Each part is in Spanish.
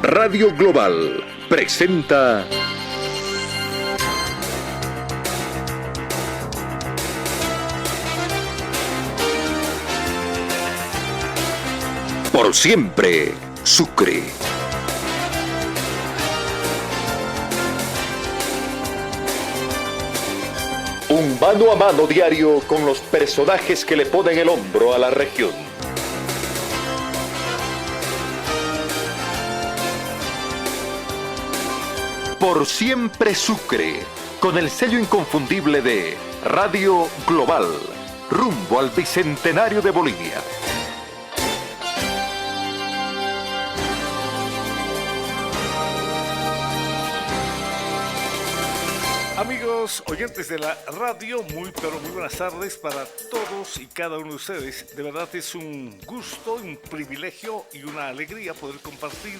Radio Global presenta Por Siempre Sucre. Un mano a mano diario con los personajes que le ponen el hombro a la región. Por Siempre Sucre, con el sello inconfundible de Radio Global, rumbo al Bicentenario de Bolivia. Amigos oyentes de la radio, muy buenas tardes para todos y cada uno de ustedes. De verdad es un gusto, un privilegio y una alegría poder compartir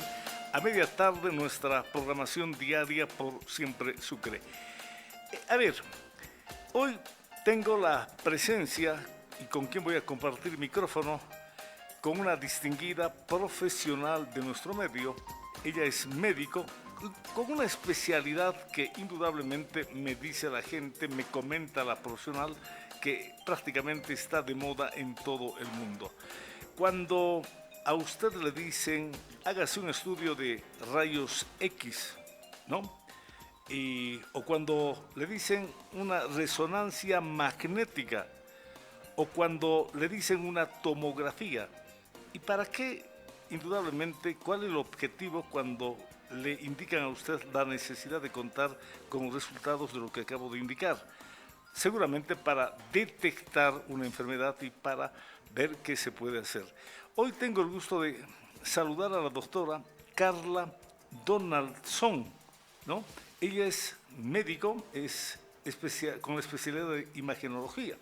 a media tarde nuestra programación diaria por Siempre Sucre. A ver, hoy tengo la presencia y con quien voy a compartir micrófono con una distinguida profesional de nuestro medio. Ella es médico con una especialidad que indudablemente me dice la gente, me comenta la profesional, que prácticamente está de moda en todo el mundo. Cuando a usted le dicen, hágase un estudio de rayos X, ¿no? O cuando le dicen una resonancia magnética, o cuando le dicen una tomografía. ¿Y para qué? Indudablemente, ¿cuál es el objetivo cuando le indican a usted la necesidad de contar con los resultados de lo que acabo de indicar? Seguramente para detectar una enfermedad y para ver qué se puede hacer. Hoy tengo el gusto de saludar a la doctora Carla Donaldson, ¿no? Ella es médico, es con la especialidad de imagenología.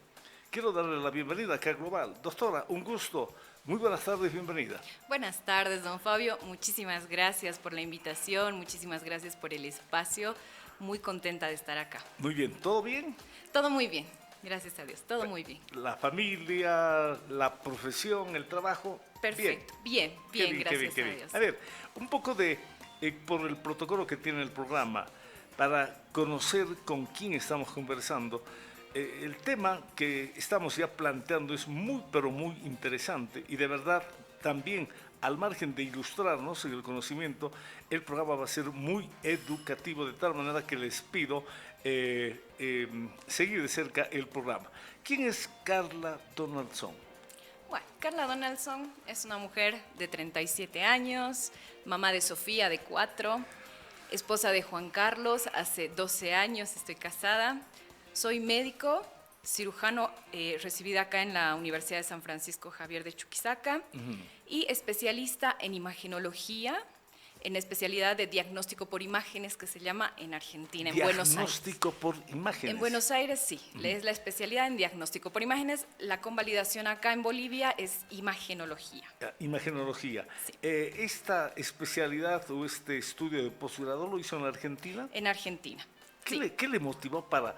Quiero darle la bienvenida acá a Global. Doctora, un gusto. Muy buenas tardes, bienvenida. Buenas tardes, don Fabio. Muchísimas gracias por la invitación, muchísimas gracias por el espacio. Muy contenta de estar acá. Muy bien, ¿todo bien? Todo muy bien, gracias a Dios, todo muy bien. La familia, la profesión, el trabajo. Perfecto, bien, gracias a Dios. A ver, un poco de, por el protocolo que tiene el programa, para conocer con quién estamos conversando. El tema que estamos ya planteando es muy interesante y de verdad también, al margen de ilustrarnos en el conocimiento, el programa va a ser muy educativo, de tal manera que les pido seguir de cerca el programa. ¿Quién es Carla Donaldson? Bueno, Carla Donaldson es una mujer de 37 años, mamá de Sofía de 4, esposa de Juan Carlos, hace 12 años estoy casada. Soy médico, cirujano recibida acá en la Universidad de San Francisco Javier de Chuquisaca y especialista en imagenología, en especialidad de diagnóstico por imágenes que se llama en Argentina, en Buenos Aires. ¿Diagnóstico por imágenes? En Buenos Aires sí, es la especialidad en diagnóstico por imágenes. La convalidación acá en Bolivia es imagenología. Imagenología. Sí. ¿Esta especialidad o este estudio de posgrado lo hizo en la Argentina? En Argentina. ¿Qué le motivó para...?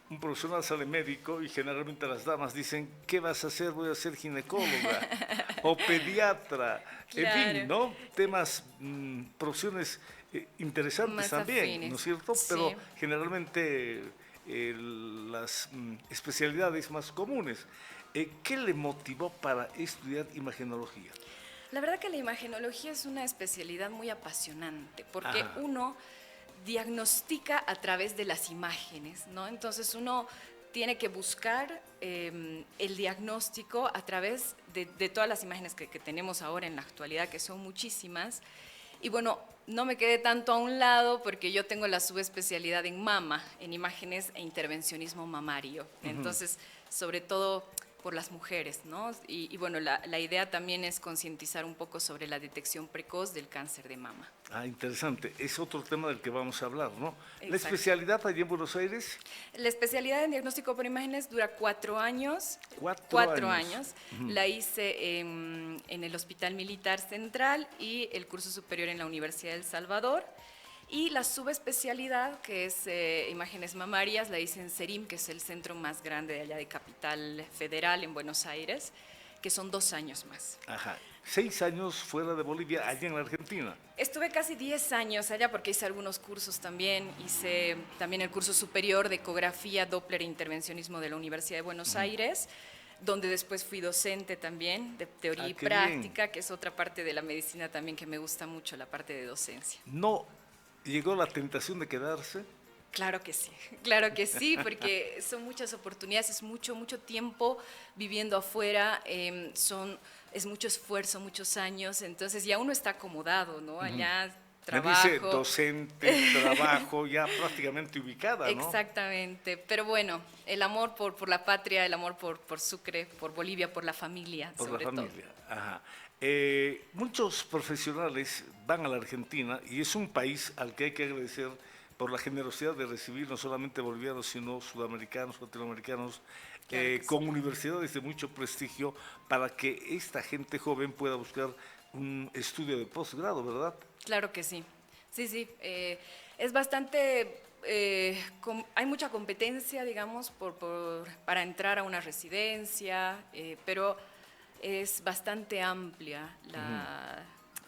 Un profesional sale médico y generalmente las damas dicen, ¿qué vas a hacer? Voy a ser ginecóloga o pediatra. Claro. En fin, ¿no? Temas, profesiones interesantes Más también, afines. ¿no es cierto? Sí. Pero generalmente las especialidades más comunes. ¿Qué le motivó para estudiar imagenología? La verdad que la imagenología es una especialidad muy apasionante porque uno diagnostica a través de las imágenes, ¿no? Entonces uno tiene que buscar el diagnóstico a través de todas las imágenes que tenemos ahora en la actualidad, que son muchísimas. Y bueno, no me quedé tanto a un lado porque yo tengo la subespecialidad en mama, en imágenes e intervencionismo mamario. Entonces, sobre todo por las mujeres, ¿no? Y bueno, la idea también es concientizar un poco sobre la detección precoz del cáncer de mama. Interesante. Es otro tema del que vamos a hablar, ¿no? Exacto. ¿La especialidad allí en Buenos Aires? La especialidad en diagnóstico por imágenes dura 4 años. 4 años. La hice en el Hospital Militar Central y el curso superior en la Universidad de El Salvador. Y la subespecialidad, que es imágenes mamarias, la hice en CERIM, que es el centro más grande de allá de Capital Federal, en Buenos Aires, que son 2 años más. Ajá. 6 años fuera de Bolivia, allá en la Argentina. Estuve casi 10 años allá porque hice algunos cursos también. Hice también el curso superior de ecografía, Doppler e intervencionismo de la Universidad de Buenos Aires, donde después fui docente también de teoría y práctica, bien, que es otra parte de la medicina también que me gusta mucho, la parte de docencia. ¿No llegó la tentación de quedarse? Claro que sí, porque son muchas oportunidades, es mucho tiempo viviendo afuera, es mucho esfuerzo, muchos años, entonces ya uno está acomodado, ¿no? Allá trabajo. Me dice docente, trabajo, ya prácticamente ubicada, ¿no? Exactamente, pero bueno, el amor por la patria, el amor por Sucre, por Bolivia, por la familia, sobre todo. Por la familia, ajá. Muchos profesionales van a la Argentina y es un país al que hay que agradecer por la generosidad de recibir no solamente bolivianos, sino sudamericanos, latinoamericanos, claro con sí, universidades de mucho prestigio, para que esta gente joven pueda buscar un estudio de posgrado, ¿verdad? Claro que sí, sí, es bastante, hay mucha competencia, digamos, para entrar a una residencia, pero es bastante amplia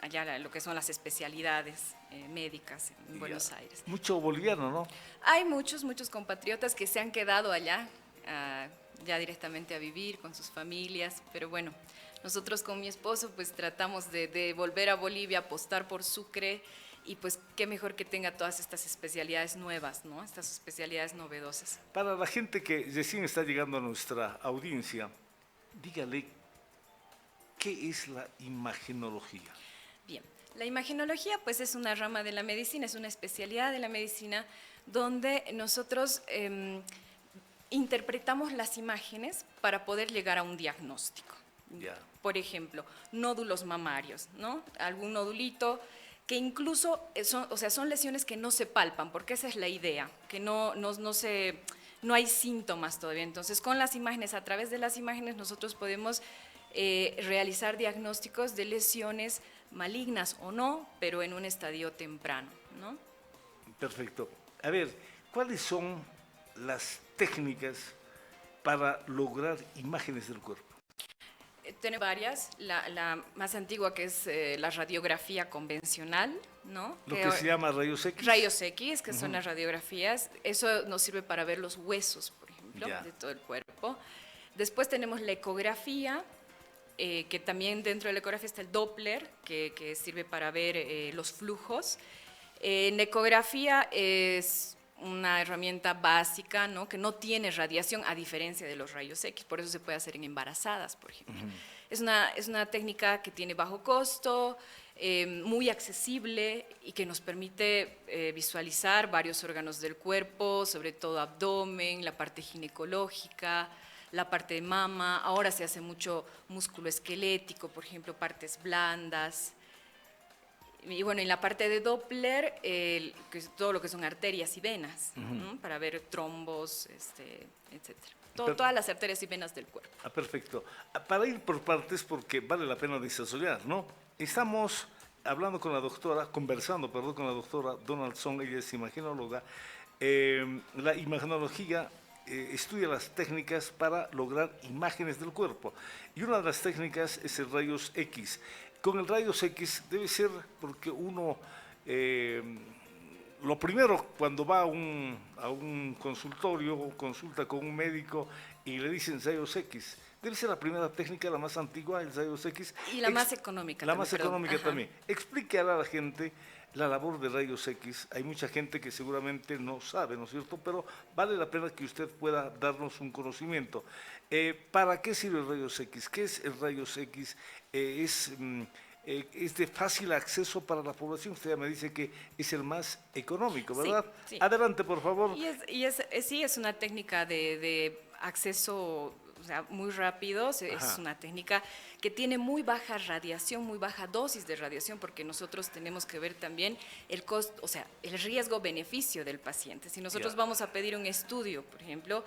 allá lo que son las especialidades médicas en Buenos Aires. Mucho boliviano, ¿no? Hay muchos compatriotas que se han quedado allá, ya directamente a vivir con sus familias, pero bueno, nosotros con mi esposo pues tratamos de volver a Bolivia, apostar por Sucre, y pues qué mejor que tenga todas estas especialidades nuevas, ¿no? Estas especialidades novedosas. Para la gente que recién está llegando a nuestra audiencia, dígale, ¿qué es la imagenología? Bien, la imagenología pues es una rama de la medicina, es una especialidad de la medicina donde nosotros interpretamos las imágenes para poder llegar a un diagnóstico. Yeah. Por ejemplo, nódulos mamarios, ¿no? Algún nodulito que incluso son lesiones que no se palpan, porque esa es la idea, que no hay síntomas todavía. Entonces, con las imágenes, a través de las imágenes, nosotros podemos realizar diagnósticos de lesiones malignas o no, pero en un estadio temprano, ¿no? Perfecto. A ver, ¿cuáles son las técnicas para lograr imágenes del cuerpo? Tenemos varias, la más antigua que es la radiografía convencional, ¿no? Lo que se llama rayos X. Rayos X, que son las radiografías, eso nos sirve para ver los huesos, por ejemplo, de todo el cuerpo. Después tenemos la ecografía, que también dentro de la ecografía está el Doppler, que sirve para ver los flujos. La ecografía es una herramienta básica, ¿no? Que no tiene radiación a diferencia de los rayos X, por eso se puede hacer en embarazadas, por ejemplo. Es una técnica que tiene bajo costo, muy accesible y que nos permite visualizar varios órganos del cuerpo, sobre todo abdomen, la parte ginecológica, la parte de mama. Ahora se hace mucho músculo esquelético, por ejemplo, partes blandas. Y bueno, en la parte de Doppler, que es todo lo que son arterias y venas, ¿no? Para ver trombos, etcétera. Todas las arterias y venas del cuerpo. Perfecto. Para ir por partes, porque vale la pena desarrollar, ¿no? Estamos hablando con la doctora, conversando, perdón, con la doctora Donaldson, ella es imagenóloga. La imagenología estudia las técnicas para lograr imágenes del cuerpo. Y una de las técnicas es el rayos X. Con el rayos X debe ser porque uno, lo primero cuando va a un consultorio o consulta con un médico y le dicen rayos X, debe ser la primera técnica, la más antigua, el rayos X. Y la más económica también. La más económica también. Explique a la gente la labor de rayos X. Hay mucha gente que seguramente no sabe, ¿no es cierto? Pero vale la pena que usted pueda darnos un conocimiento. ¿Para qué sirve el rayos X? ¿Qué es el rayos X? ¿Es de fácil acceso para la población? Usted ya me dice que es el más económico, ¿verdad? Sí, sí. Adelante, por favor. Sí, es una técnica de acceso, o sea, muy rápido. Es una técnica que tiene muy baja radiación, muy baja dosis de radiación, porque nosotros tenemos que ver también el costo, o sea, el riesgo-beneficio del paciente. Si nosotros vamos a pedir un estudio, por ejemplo,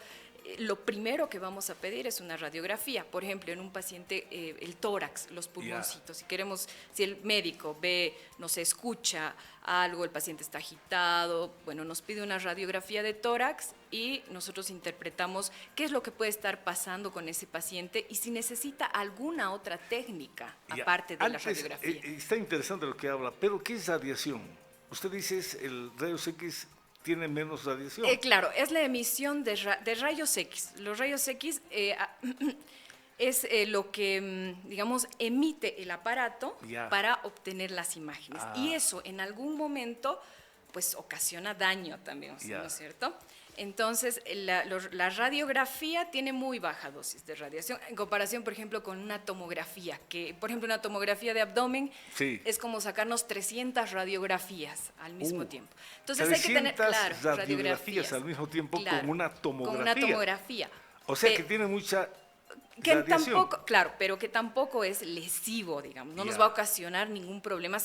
lo primero que vamos a pedir es una radiografía. Por ejemplo, en un paciente, el tórax, los pulmoncitos. Si el médico ve, no se escucha algo, el paciente está agitado, bueno, nos pide una radiografía de tórax y nosotros interpretamos qué es lo que puede estar pasando con ese paciente y si necesita alguna otra técnica aparte de la radiografía. Está interesante lo que habla, pero ¿qué es radiación? Usted dice el rayos X tiene menos radiación. Claro, es la emisión de rayos X. Los rayos X es lo que, digamos, emite el aparato para obtener las imágenes. Y eso en algún momento, pues, ocasiona daño también, ¿no es cierto? Entonces, la radiografía tiene muy baja dosis de radiación en comparación, por ejemplo, con una tomografía, que, por ejemplo, una tomografía de abdomen es como sacarnos 300 radiografías al mismo tiempo. Entonces, hay que tener, claro, radiografías al mismo tiempo, claro, con una tomografía. Con una tomografía. O sea, que tiene mucha que radiación. Tampoco, claro, pero que tampoco es lesivo, digamos, no nos va a ocasionar ningún problema o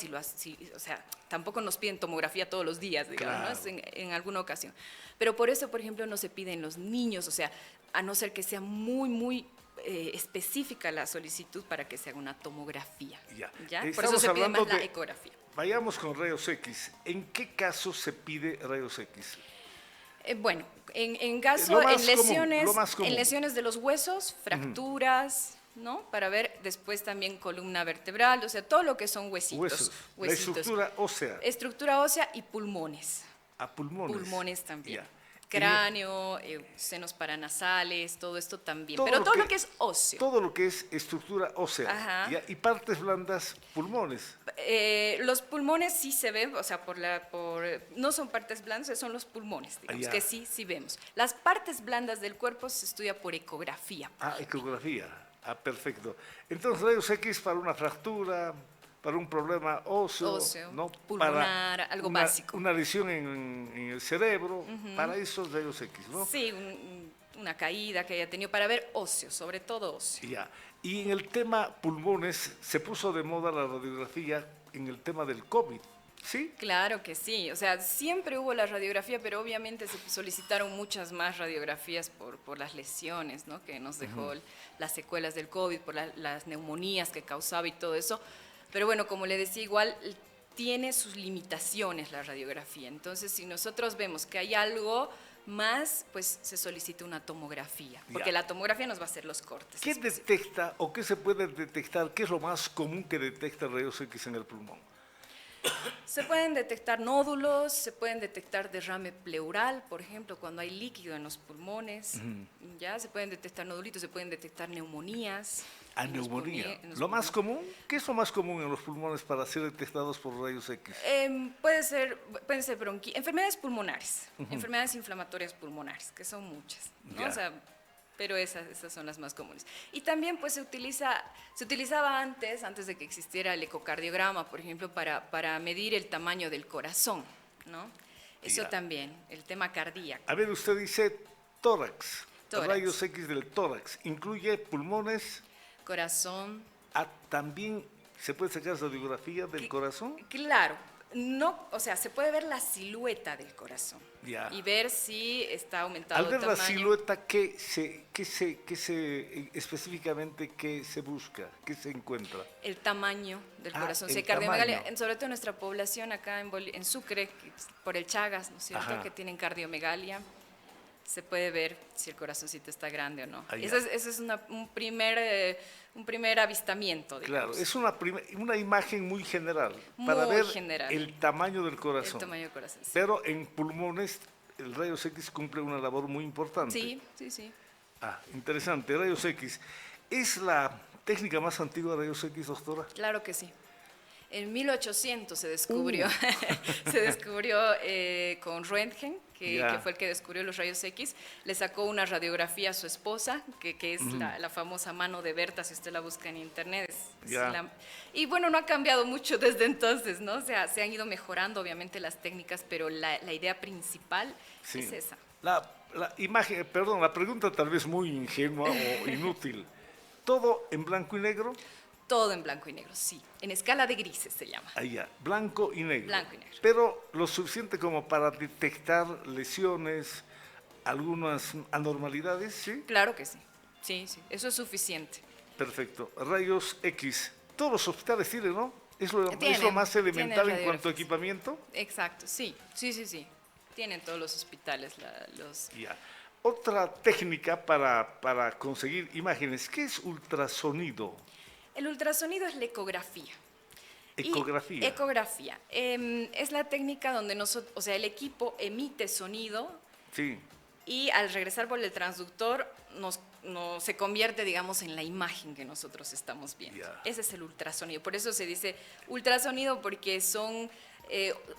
sea, tampoco nos piden tomografía todos los días, digamos, ¿no? Es en alguna ocasión. Pero por eso, por ejemplo, no se pide en los niños, o sea, a no ser que sea muy específica la solicitud para que se haga una tomografía. ¿Ya? Por eso se pide más la ecografía. Vayamos con rayos X. ¿En qué casos se pide rayos X? Bueno, en caso, en lesiones de los huesos, fracturas, ¿no? Para ver después también columna vertebral, o sea, todo lo que son huesitos. La estructura ósea. Estructura ósea y pulmones. Pulmones. Pulmones también. Cráneo, senos paranasales, todo esto también. Pero todo lo que es óseo. Todo lo que es estructura ósea. Y partes blandas, pulmones. Los pulmones sí se ven, o sea, no son partes blandas, son los pulmones, digamos, que sí vemos. Las partes blandas del cuerpo se estudia por ecografía. Ecografía. Perfecto. Entonces, rayos X para una fractura, para un problema óseo, ¿no? Pulmonar, para algo básico. Una lesión en el cerebro, para esos rayos X, ¿no? Sí, una caída que haya tenido, para ver óseo, sobre todo óseo. Y en el tema pulmones, se puso de moda la radiografía en el tema del COVID, ¿sí? Claro que sí, o sea, siempre hubo la radiografía, pero obviamente se solicitaron muchas más radiografías por las lesiones, ¿no? Que nos dejó las secuelas del COVID, por las neumonías que causaba y todo eso. Pero bueno, como le decía, igual tiene sus limitaciones la radiografía. Entonces, si nosotros vemos que hay algo más, pues se solicita una tomografía, porque la tomografía nos va a hacer los cortes. ¿Qué detecta o qué se puede detectar? ¿Qué es lo más común que detecta rayos X en el pulmón? Se pueden detectar nódulos, se pueden detectar derrame pleural, por ejemplo, cuando hay líquido en los pulmones, ya se pueden detectar nodulitos, se pueden detectar neumonías. Neumonía. ¿Lo más común? ¿Qué es lo más común en los pulmones para ser detectados por rayos X? Pueden ser enfermedades pulmonares, enfermedades inflamatorias pulmonares, que son muchas, ¿no? O sea, pero esas son las más comunes. Y también pues se utilizaba antes de que existiera el ecocardiograma, por ejemplo, para medir el tamaño del corazón, ¿no? Eso también, el tema cardíaco. A ver, usted dice tórax. Rayos X del tórax. ¿Incluye pulmones? Corazón. ¿También se puede sacar radiografía del corazón? Claro. No, o sea, se puede ver la silueta del corazón y ver si está aumentado el tamaño. Al ver la silueta, específicamente qué se busca, qué se encuentra? El tamaño del corazón. Si hay cardiomegalia, sobre todo en nuestra población acá en Sucre, por el Chagas, ¿no es cierto?, que tienen cardiomegalia, se puede ver si el corazoncito está grande o no. Ese es un primer avistamiento, digamos. Claro, es una imagen muy general, para ver el tamaño del corazón. El tamaño del corazón, sí. Pero en pulmones el rayos X cumple una labor muy importante. Sí. Interesante. Rayos X. ¿Es la técnica más antigua de rayos X, doctora? Claro que sí. En 1800 se descubrió, con Röntgen, que fue el que descubrió los rayos X. Le sacó una radiografía a su esposa, que es la famosa mano de Berta, si usted la busca en internet. Y bueno, no ha cambiado mucho desde entonces, ¿no? O sea, se han ido mejorando obviamente las técnicas, pero la idea principal es esa. La pregunta tal vez muy ingenua o inútil. ¿Todo en blanco y negro? Todo en blanco y negro, sí. En escala de grises se llama. Blanco y negro. Blanco y negro. Pero lo suficiente como para detectar lesiones, algunas anormalidades, ¿sí? Claro que sí. Sí, sí, eso es suficiente. Perfecto. Rayos X. Todos los hospitales tienen, ¿no? Es lo Tienen, más elemental tienen en cuanto a radiografías. equipamiento. Exacto, sí, sí, sí, sí. Tienen todos los hospitales los... Ya. Otra técnica para conseguir imágenes. ¿Qué es ultrasonido? El ultrasonido es la ecografía. Ecografía. Y ecografía. Es la técnica donde nosotros, o sea, el equipo emite sonido Sí. y al regresar por el transductor se convierte, digamos, en la imagen que nosotros estamos viendo. Ya. Ese es el ultrasonido. Por eso se dice ultrasonido, porque son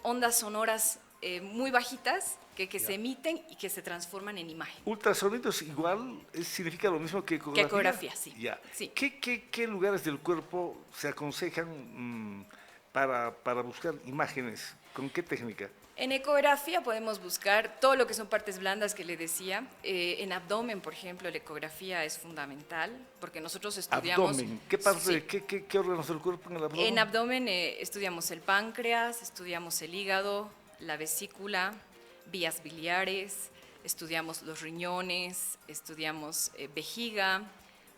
ondas sonoras muy bajitas que se emiten y que se transforman en imagen. Ultrasonido es igual, significa lo mismo que ecografía. Que ecografía, sí. Ya. Sí. ¿Qué lugares del cuerpo se aconsejan para buscar imágenes? ¿Con qué técnica? En ecografía podemos buscar todo lo que son partes blandas que le decía. En abdomen, por ejemplo, la ecografía es fundamental porque nosotros estudiamos... Abdomen. ¿Qué parte, Sí. qué órganos del cuerpo en el abdomen? En abdomen estudiamos el páncreas, estudiamos el hígado, la vesícula, vías biliares, estudiamos los riñones, estudiamos vejiga,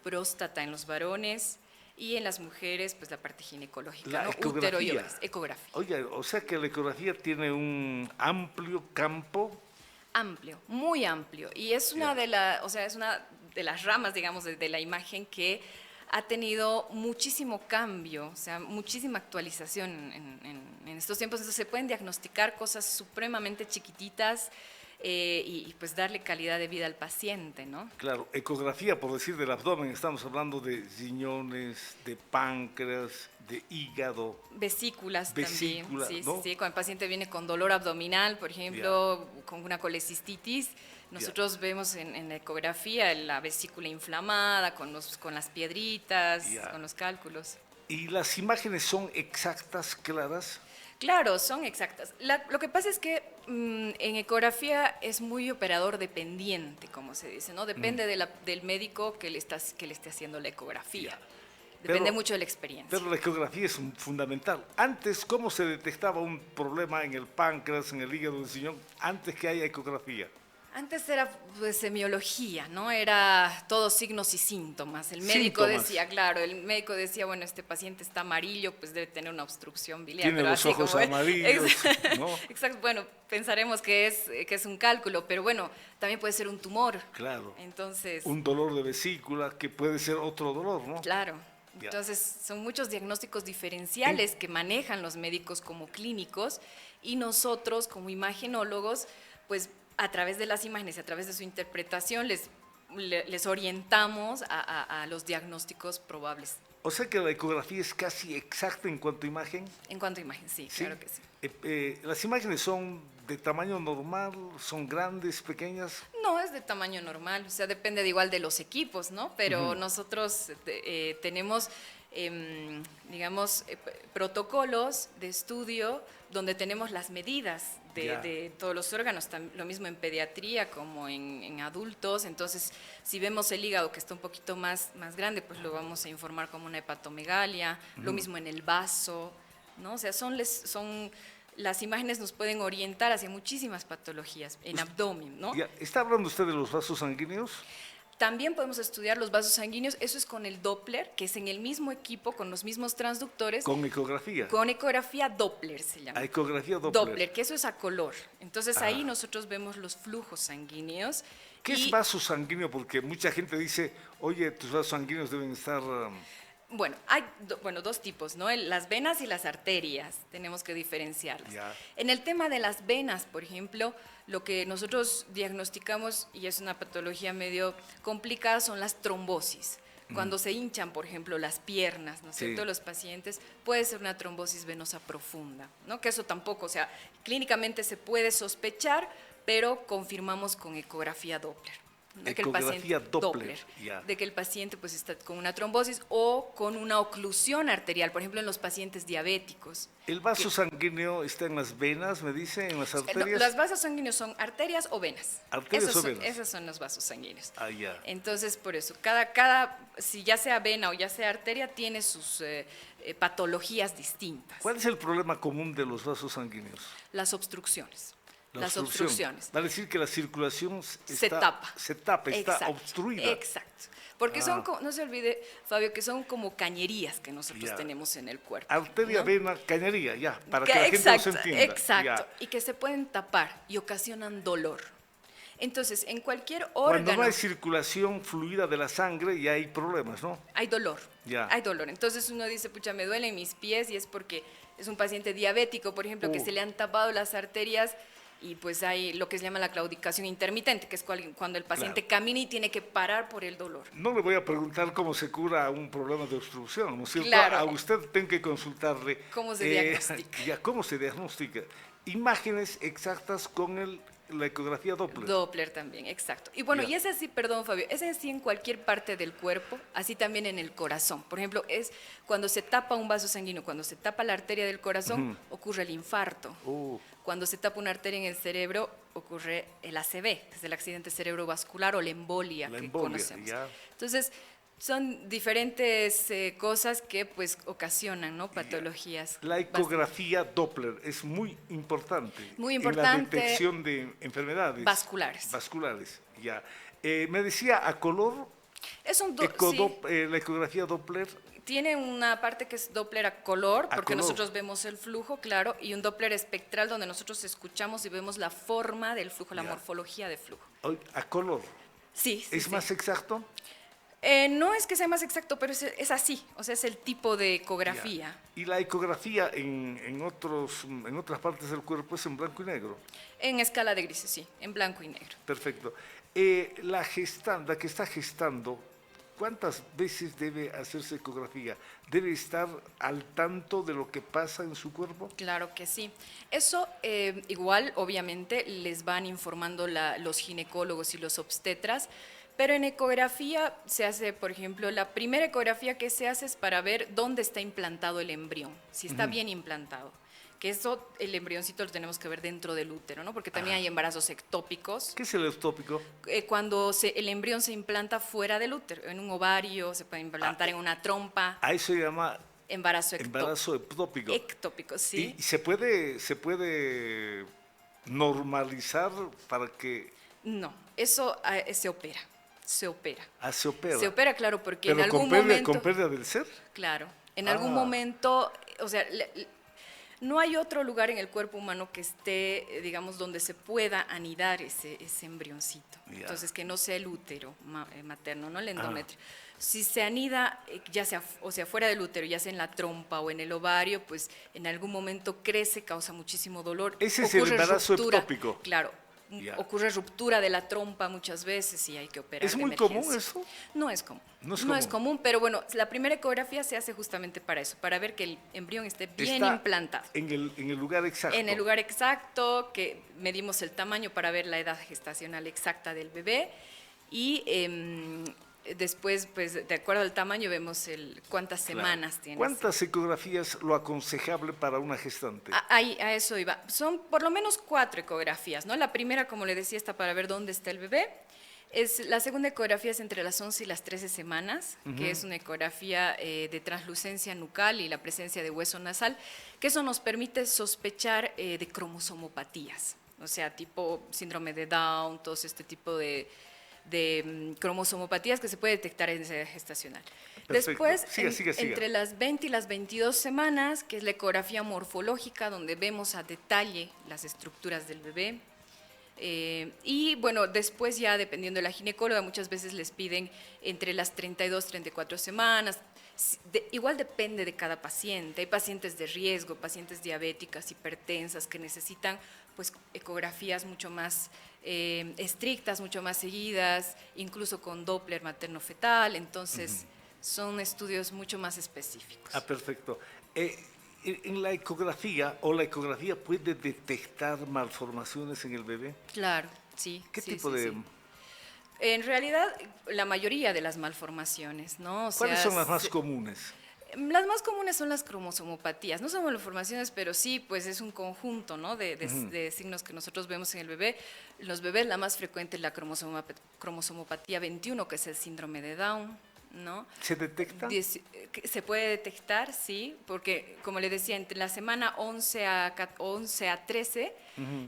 próstata en los varones y en las mujeres, pues la parte ginecológica, La ¿no? ecografía. Útero y ovario, ecografía. Oye, o sea que la ecografía tiene un amplio campo. Amplio, muy amplio. Y es una de es una de las ramas, digamos, de la imagen que ha tenido muchísimo cambio, o sea, muchísima actualización en estos tiempos. Entonces se pueden diagnosticar cosas supremamente chiquititas y pues darle calidad de vida al paciente, ¿no? Claro, ecografía, por decir del abdomen, estamos hablando de riñones, de páncreas, de hígado. Vesículas Vesícula, también, sí, ¿no? sí, sí. Cuando el paciente viene con dolor abdominal, por ejemplo, con una colecistitis, nosotros vemos en la ecografía la vesícula inflamada, con las piedritas, con los cálculos. ¿Y las imágenes son exactas, claras? Claro, son exactas. Lo que pasa es que en ecografía es muy operador dependiente, como se dice, ¿no? Depende del médico que le esté haciendo la ecografía. Depende mucho de la experiencia. Pero la ecografía es fundamental. Antes, ¿cómo se detectaba un problema en el páncreas, en el hígado, en el riñón, antes que haya ecografía? Antes era pues semiología, ¿no? Era todos signos y síntomas. El médico decía, claro, el médico decía, bueno, este paciente está amarillo, pues debe tener una obstrucción biliar. Tiene los ojos amarillos, ¿no? Exacto, bueno, pensaremos que es un cálculo, pero bueno, también puede ser un tumor. Claro. Entonces, un dolor de vesícula, que puede ser otro dolor, ¿no? Claro. Entonces, son muchos diagnósticos diferenciales que manejan los médicos como clínicos y nosotros como imagenólogos, pues a través de las imágenes y a través de su interpretación les orientamos a los diagnósticos probables. O sea que la ecografía es casi exacta en cuanto a imagen. En cuanto a imagen, sí, claro que sí. ¿Las imágenes son de tamaño normal, son grandes, pequeñas? No, es de tamaño normal, o sea, depende de igual de los equipos, ¿no? Pero nosotros tenemos, digamos, protocolos de estudio donde tenemos las medidas de todos los órganos, lo mismo en pediatría como en adultos. Entonces, si vemos el hígado que está un poquito más grande, pues lo vamos a informar como una hepatomegalia, lo mismo en el vaso, ¿no? O sea, las imágenes nos pueden orientar hacia muchísimas patologías en abdomen, ¿no? ¿Está hablando usted de los vasos sanguíneos? También podemos estudiar los vasos sanguíneos, eso es con el Doppler, que es en el mismo equipo, con los mismos transductores. ¿Con ecografía? Con ecografía Doppler se llama. Ecografía Doppler. Doppler, que eso es a color. Entonces ahí nosotros vemos los flujos sanguíneos. ¿Qué es vaso sanguíneo? Porque mucha gente dice, oye, tus vasos sanguíneos deben estar... Bueno, hay dos tipos, ¿no? Las venas y las arterias, tenemos que diferenciarlas. En el tema de las venas, por ejemplo, lo que nosotros diagnosticamos, y es una patología medio complicada, son las trombosis. Cuando se hinchan, por ejemplo, las piernas, ¿no es cierto?, los pacientes, puede ser una trombosis venosa profunda, ¿no? Que eso tampoco, o sea, clínicamente se puede sospechar, pero confirmamos con ecografía Doppler. De que el paciente, Doppler, de que el paciente pues está con una trombosis o con una oclusión arterial, por ejemplo en los pacientes diabéticos. ¿El vaso sanguíneo está en las venas, me dice, en las arterias? Los vasos sanguíneos son arterias o venas. ¿Arterias o venas? Esos son los vasos sanguíneos. Ya. Entonces, por eso, si ya sea vena o ya sea arteria, tiene sus patologías distintas. ¿Cuál es el problema común de los vasos sanguíneos? Las obstrucciones. las obstrucciones. Va a decir que la circulación Se tapa. Está obstruida. Exacto. Porque son, no se olvide, Fabio, que son como cañerías que nosotros tenemos en el cuerpo. Arteria, ¿no? vena, cañería, ya, para que la gente nos entienda. Exacto, y que se pueden tapar y ocasionan dolor. Entonces, en cualquier órgano... Cuando no hay circulación fluida de la sangre, ya hay problemas, ¿no? Hay dolor, Ya. hay dolor. Entonces uno dice, pucha, me duelen mis pies, y es porque es un paciente diabético, por ejemplo, que se le han tapado las arterias, y pues hay lo que se llama la claudicación intermitente, que es cuando el paciente camina y tiene que parar por el dolor. No le voy a preguntar cómo se cura un problema de obstrucción, ¿no es cierto? Claro. A usted tengo que consultarle. ¿Cómo se diagnostica? Ya, ¿cómo se diagnostica? Imágenes exactas con la ecografía Doppler. Doppler también, exacto. Y bueno, y es así, perdón Fabio, es así en cualquier parte del cuerpo, así también en el corazón. Por ejemplo, es cuando se tapa un vaso sanguíneo, cuando se tapa la arteria del corazón, ocurre el infarto. Cuando se tapa una arteria en el cerebro, ocurre el ACV, que es el accidente cerebrovascular, o la embolia que conocemos. Ya. Entonces, son diferentes cosas que pues ocasionan, ¿no? Patologías. La ecografía Doppler es muy importante. Muy importante. En la detección de enfermedades. Vasculares. Vasculares, ya. Me decía a color, Es un la ecografía Doppler. Tiene una parte que es Doppler a color, porque nosotros vemos el flujo, claro, y un Doppler espectral donde nosotros escuchamos y vemos la forma del flujo, la morfología del flujo. A color. Sí. ¿Es más exacto? No es que sea más exacto, pero es así, o sea, es el tipo de ecografía. ¿Y la ecografía en otras partes del cuerpo es en blanco y negro? En escala de grises, sí, en blanco y negro. Perfecto. La que está gestando, ¿cuántas veces debe hacerse ecografía? ¿Debe estar al tanto de lo que pasa en su cuerpo? Claro que sí. Eso igual, obviamente, les van informando los ginecólogos y los obstetras, pero en ecografía se hace, por ejemplo, la primera ecografía que se hace es para ver dónde está implantado el embrión, si está bien implantado. Que eso, el embrioncito lo tenemos que ver dentro del útero, ¿no? Porque también hay embarazos ectópicos. ¿Qué es el ectópico? Cuando el embrión se implanta fuera del útero, en un ovario, se puede implantar en una trompa. A eso se llama embarazo ectópico. Ectópico, sí. ¿Y se puede normalizar para que...? No, eso se opera. Se opera. Se opera. Se opera, claro, porque ¿Pero en algún momento... con pérdida del ser? Claro. En algún momento, o sea, no hay otro lugar en el cuerpo humano que esté, digamos, donde se pueda anidar ese embrioncito. Entonces, que no sea el útero materno, no el endometrio. Si se anida, ya sea, o sea, fuera del útero, ya sea en la trompa o en el ovario, pues en algún momento crece, causa muchísimo dolor. Ese es el embarazo ectópico. Claro. Ocurre ruptura de la trompa muchas veces y hay que operar. ¿Es muy común eso? No es común. No es común, pero bueno, la primera ecografía se hace justamente para eso, para ver que el embrión esté bien implantado. En el lugar exacto. En el lugar exacto, que medimos el tamaño para ver la edad gestacional exacta del bebé y después, pues, de acuerdo al tamaño, vemos cuántas semanas tiene. ¿Cuántas ecografías lo aconsejable para una gestante? A eso iba. Son por lo menos 4 ecografías, ¿no? La primera, como le decía, está para ver dónde está el bebé. La segunda ecografía es entre las 11 y las 13 semanas, que es una ecografía de translucencia nucal y la presencia de hueso nasal, que eso nos permite sospechar de cromosomopatías, o sea, tipo síndrome de Down, todo este tipo de cromosomopatías que se puede detectar en esa gestacional. Perfecto. Después, siga. entre las 20 y las 22 semanas, que es la ecografía morfológica, donde vemos a detalle las estructuras del bebé. Y bueno, después ya dependiendo de la ginecóloga, muchas veces les piden entre las 32 y 34 semanas. Igual depende de cada paciente. Hay pacientes de riesgo, pacientes diabéticas, hipertensas, que necesitan pues ecografías mucho más estrictas, mucho más seguidas, incluso con Doppler materno-fetal, entonces son estudios mucho más específicos. Perfecto. ¿En la ecografía la ecografía puede detectar malformaciones en el bebé? Claro, sí. ¿Qué tipo de...? En realidad, la mayoría de las malformaciones, ¿no? ¿Cuáles son las más comunes? Las más comunes son las cromosomopatías, no son malformaciones, pero sí, pues es un conjunto, ¿no? de signos que nosotros vemos en el bebé. En los bebés la más frecuente es la cromosomopatía 21, que es el síndrome de Down, ¿no? ¿Se detecta? Se puede detectar, sí, porque como le decía, entre la semana 11 a 13,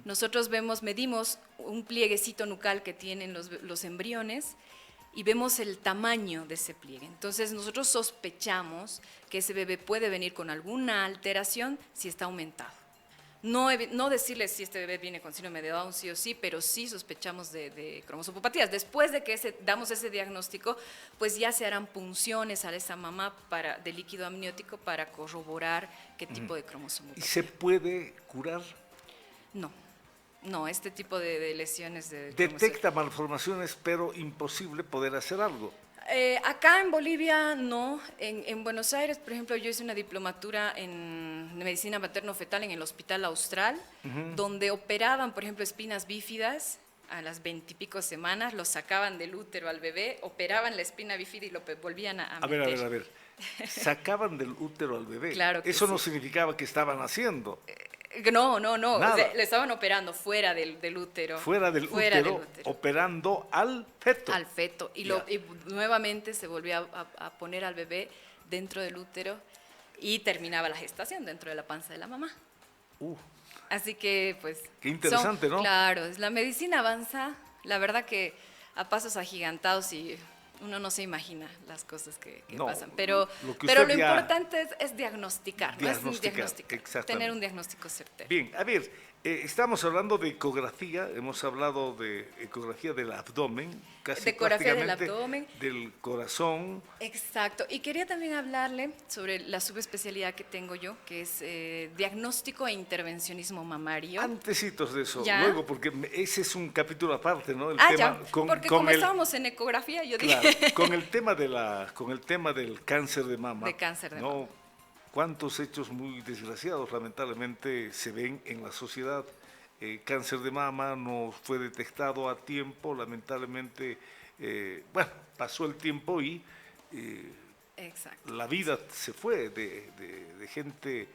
nosotros medimos un plieguecito nucal que tienen los embriones y vemos el tamaño de ese pliegue. Entonces nosotros sospechamos que ese bebé puede venir con alguna alteración si está aumentado. No decirles si este bebé viene con síndrome de Down sí o sí, pero sí sospechamos de cromosomopatías. Después de que damos ese diagnóstico, pues ya se harán punciones a esa mamá de líquido amniótico para corroborar qué tipo de cromosomopatía. ¿Y se puede curar? No, este tipo de lesiones detecta malformaciones, pero imposible poder hacer algo. Acá en Bolivia no. En Buenos Aires, por ejemplo, yo hice una diplomatura en medicina materno-fetal en el Hospital Austral, donde operaban, por ejemplo, espinas bífidas a las 20 y pico semanas, lo sacaban del útero al bebé, operaban la espina bífida y lo volvían a meter. A ver. Sacaban del útero al bebé. Claro que Eso sí. no significaba que estaban haciendo. No. Nada. O sea, le estaban operando fuera del útero. Fuera del útero, operando al feto. Al feto. Y nuevamente se volvía a poner al bebé dentro del útero y terminaba la gestación dentro de la panza de la mamá. Así que, pues... Qué interesante, ¿no? Claro, la medicina avanza, la verdad que a pasos agigantados y uno no se imagina las cosas que pasan. Pero lo importante es diagnosticar, tener un diagnóstico certero. Bien, a ver, estamos hablando de ecografía, hemos hablado de ecografía del abdomen, casi prácticamente del corazón. Exacto, y quería también hablarle sobre la subespecialidad que tengo yo, que es diagnóstico e intervencionismo mamario. Antecitos de eso, ¿Ya? Luego, porque ese es un capítulo aparte, ¿no? Porque como estábamos en ecografía, yo dije... Claro, con el tema del cáncer de mama. De cáncer de mama. ¿Cuántos hechos muy desgraciados lamentablemente se ven en la sociedad? Cáncer de mama no fue detectado a tiempo, lamentablemente, pasó el tiempo y la vida se fue de gente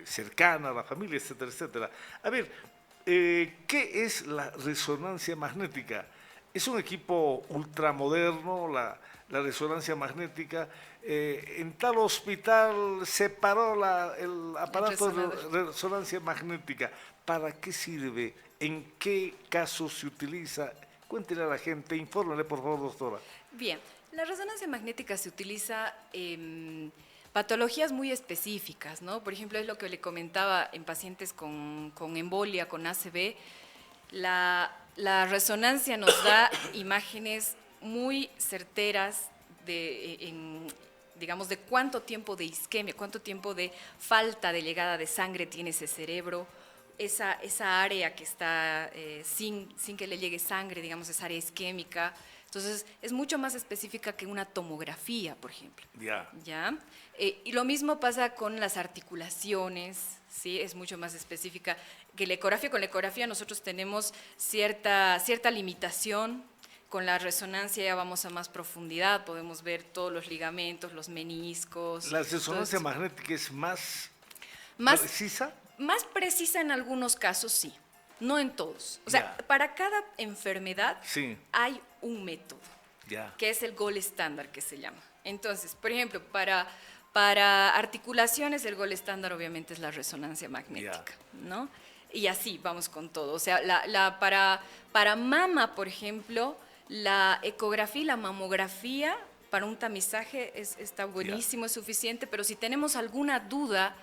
cercana a la familia, etcétera, etcétera. A ver, ¿qué es la resonancia magnética? Es un equipo ultramoderno, la resonancia magnética. En tal hospital se paró el aparato de resonancia magnética. ¿Para qué sirve? ¿En qué casos se utiliza? Cuéntele a la gente, infórmale por favor, doctora. Bien, la resonancia magnética se utiliza en patologías muy específicas, ¿no? Por ejemplo, es lo que le comentaba en pacientes con embolia, con ACV. La resonancia nos da imágenes muy certeras digamos, de cuánto tiempo de isquemia, cuánto tiempo de falta de llegada de sangre tiene ese cerebro, esa área que está sin que le llegue sangre, digamos, esa área isquémica. Entonces, es mucho más específica que una tomografía, por ejemplo. ¿Ya? Y lo mismo pasa con las articulaciones, ¿sí? Es mucho más específica que la ecografía. Con la ecografía nosotros tenemos cierta limitación. Con la resonancia ya vamos a más profundidad, podemos ver todos los ligamentos, los meniscos. ¿La resonancia magnética es más precisa? Más precisa en algunos casos, sí, no en todos. O sea, para cada enfermedad hay un método, que es el gold estándar que se llama. Entonces, por ejemplo, para articulaciones el gold estándar obviamente es la resonancia magnética, ¿no? Y así vamos con todo. O sea, para mama, por ejemplo, la ecografía y la mamografía para un tamizaje está buenísimo, es suficiente, pero si tenemos alguna duda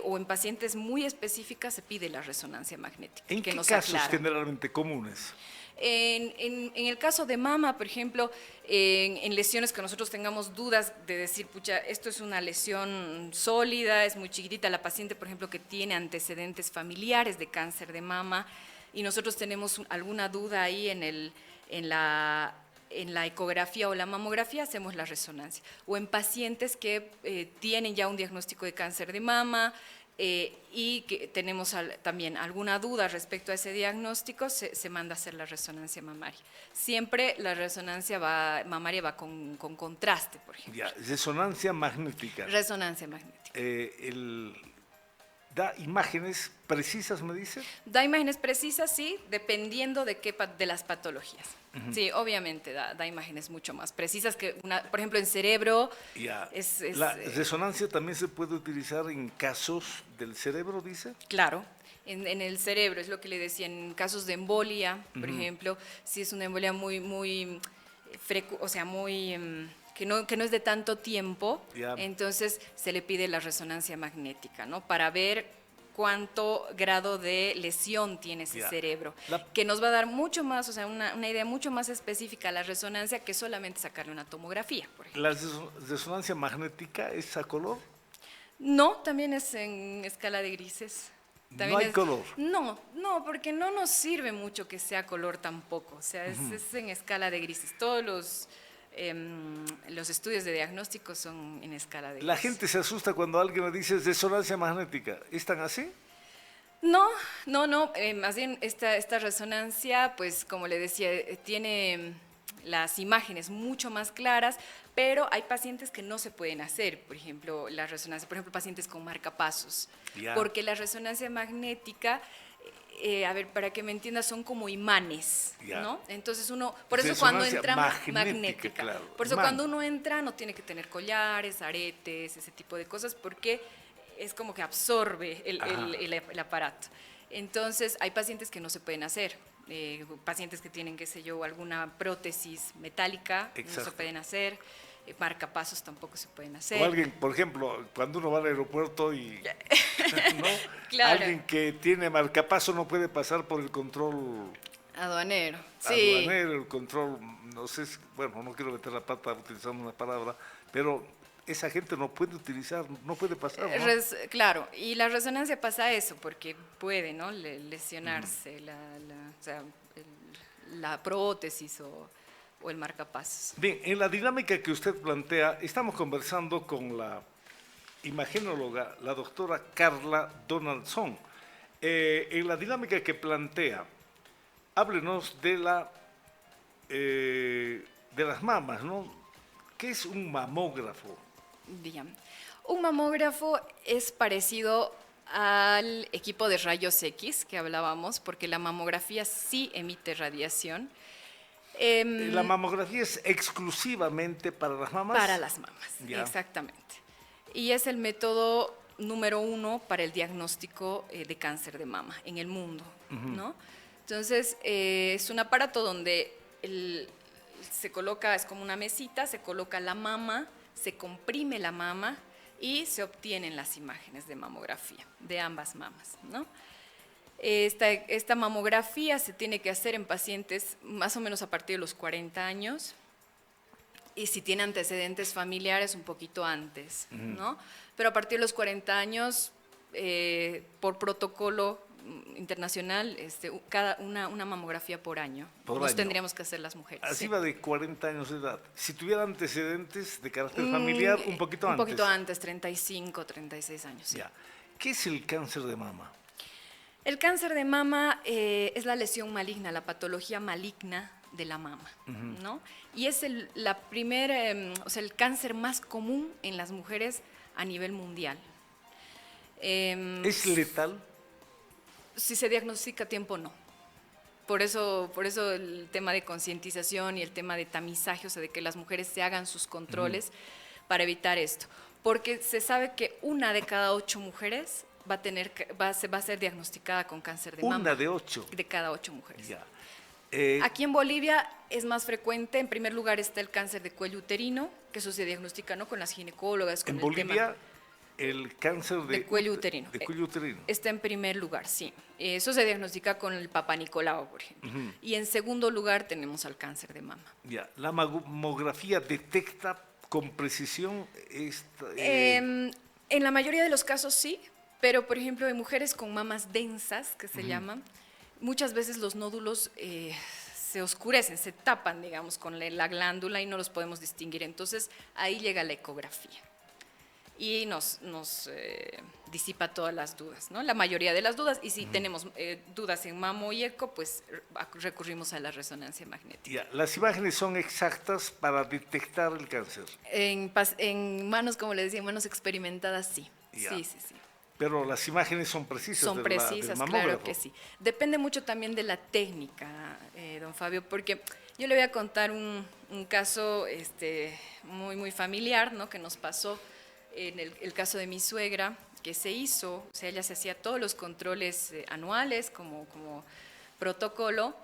o en pacientes muy específicas se pide la resonancia magnética. ¿En qué casos generalmente comunes? En el caso de mama, por ejemplo, en lesiones que nosotros tengamos dudas de decir, pucha, esto es una lesión sólida, es muy chiquitita, la paciente, por ejemplo, que tiene antecedentes familiares de cáncer de mama y nosotros tenemos alguna duda ahí en la ecografía o la mamografía, hacemos la resonancia. O en pacientes que tienen ya un diagnóstico de cáncer de mama y que tenemos también alguna duda respecto a ese diagnóstico, se manda a hacer la resonancia mamaria. Siempre la resonancia mamaria va con contraste, por ejemplo. Resonancia magnética. Resonancia magnética. da imágenes precisas, me dice. Da imágenes precisas, sí, dependiendo de las patologías. Sí, obviamente da imágenes mucho más precisas que por ejemplo, en cerebro. Ya. ¿La resonancia también se puede utilizar en casos del cerebro, dice? Claro, en el cerebro, es lo que le decía, en casos de embolia, por ejemplo, si es una embolia muy que no es de tanto tiempo, entonces se le pide la resonancia magnética, ¿no? Para ver cuánto grado de lesión tiene ese cerebro, que nos va a dar mucho más, o sea, una idea mucho más específica a la resonancia que solamente sacarle una tomografía, por ejemplo. ¿La resonancia magnética es a color? No, también es en escala de grises. También ¿No hay color? No, porque no nos sirve mucho que sea color tampoco, o sea, es en escala de grises. Todos los estudios de diagnóstico son en escala de grises. La gente se asusta cuando alguien me dice resonancia magnética. ¿Es tan así? No, más bien esta resonancia, pues como le decía, tiene las imágenes mucho más claras, pero hay pacientes que no se pueden hacer, por ejemplo, la resonancia, por ejemplo, pacientes con marcapasos, porque la resonancia magnética, a ver, para que me entiendas, son como imanes, ¿no? Entonces por eso cuando entra magnética, claro. Por eso cuando uno entra no tiene que tener collares, aretes, ese tipo de cosas, porque es como que absorbe el aparato. Entonces hay pacientes que no se pueden hacer. Pacientes que tienen, qué sé yo, alguna prótesis metálica, no se pueden hacer, marcapasos tampoco se pueden hacer. O alguien, por ejemplo, cuando uno va al aeropuerto y ¿no? Claro. Alguien que tiene marcapaso no puede pasar por el control aduanero, sí. Aduanero, el control, no sé, bueno, no quiero meter la pata utilizando una palabra, pero esa gente no puede utilizar, no puede pasar, ¿no? Claro, y la resonancia pasa eso, porque puede, ¿no?, lesionarse la prótesis o el marcapasos. Bien, en la dinámica que usted plantea, estamos conversando con la imagenóloga, la doctora Carla Donaldson. En la dinámica que plantea, háblenos de las mamas, ¿no? ¿Qué es un mamógrafo? Bien, un mamógrafo es parecido al equipo de rayos X que hablábamos, porque la mamografía sí emite radiación. ¿La mamografía es exclusivamente para las mamas? Para las mamas, exactamente. Y es el método número 1 para el diagnóstico de cáncer de mama en el mundo, ¿no? Entonces, es un aparato donde se coloca, es como una mesita, se coloca la mama, se comprime la mama y se obtienen las imágenes de mamografía de ambas mamas, ¿no? Esta mamografía se tiene que hacer en pacientes más o menos a partir de los 40 años y si tiene antecedentes familiares un poquito antes, ¿no? Pero a partir de los 40 años, por protocolo internacional, una mamografía por año. Tendríamos que hacer las mujeres. Así va de 40 años de edad. Si tuviera antecedentes de carácter familiar, un poquito antes. Un poquito antes, 35, 36 años. Sí. Ya. ¿Qué es el cáncer de mama? El cáncer de mama es la lesión maligna, la patología maligna de la mama, ¿no? Y es el cáncer más común en las mujeres a nivel mundial. ¿Es letal? Si se diagnostica a tiempo, no. Por eso el tema de concientización y el tema de tamizaje, o sea, de que las mujeres se hagan sus controles para evitar esto. Porque se sabe que 1 de cada 8 mujeres va a ser diagnosticada con cáncer de mama. 1 de 8. De cada 8 mujeres. Ya. Aquí en Bolivia es más frecuente. En primer lugar está el cáncer de cuello uterino, que eso se diagnostica, ¿no?, con las ginecólogas. En Bolivia, el cáncer de cuello uterino. De cuello uterino. Está en primer lugar, sí. Eso se diagnostica con el Papa Nicolau, por ejemplo. Y en segundo lugar tenemos al cáncer de mama. Ya. ¿La mamografía detecta con precisión en la mayoría de los casos sí, pero por ejemplo en mujeres con mamas densas, que se llaman, muchas veces los nódulos se oscurecen, se tapan, digamos, con la glándula y no los podemos distinguir. Entonces ahí llega la ecografía y nos disipa todas las dudas, ¿no? La mayoría de las dudas, y si tenemos dudas en mamo y eco, pues recurrimos a la resonancia magnética. Ya. ¿Las imágenes son exactas para detectar el cáncer? En manos, como le decía, en manos experimentadas, sí. Ya. Sí. Pero las imágenes son precisas. Son del precisas, mamógrafo. claro que sí. Depende mucho también de la técnica, don Fabio, porque yo le voy a contar un caso muy, muy familiar, ¿no? Que nos pasó en el caso de mi suegra, que se hizo, o sea, ella se hacía todos los controles anuales como protocolo,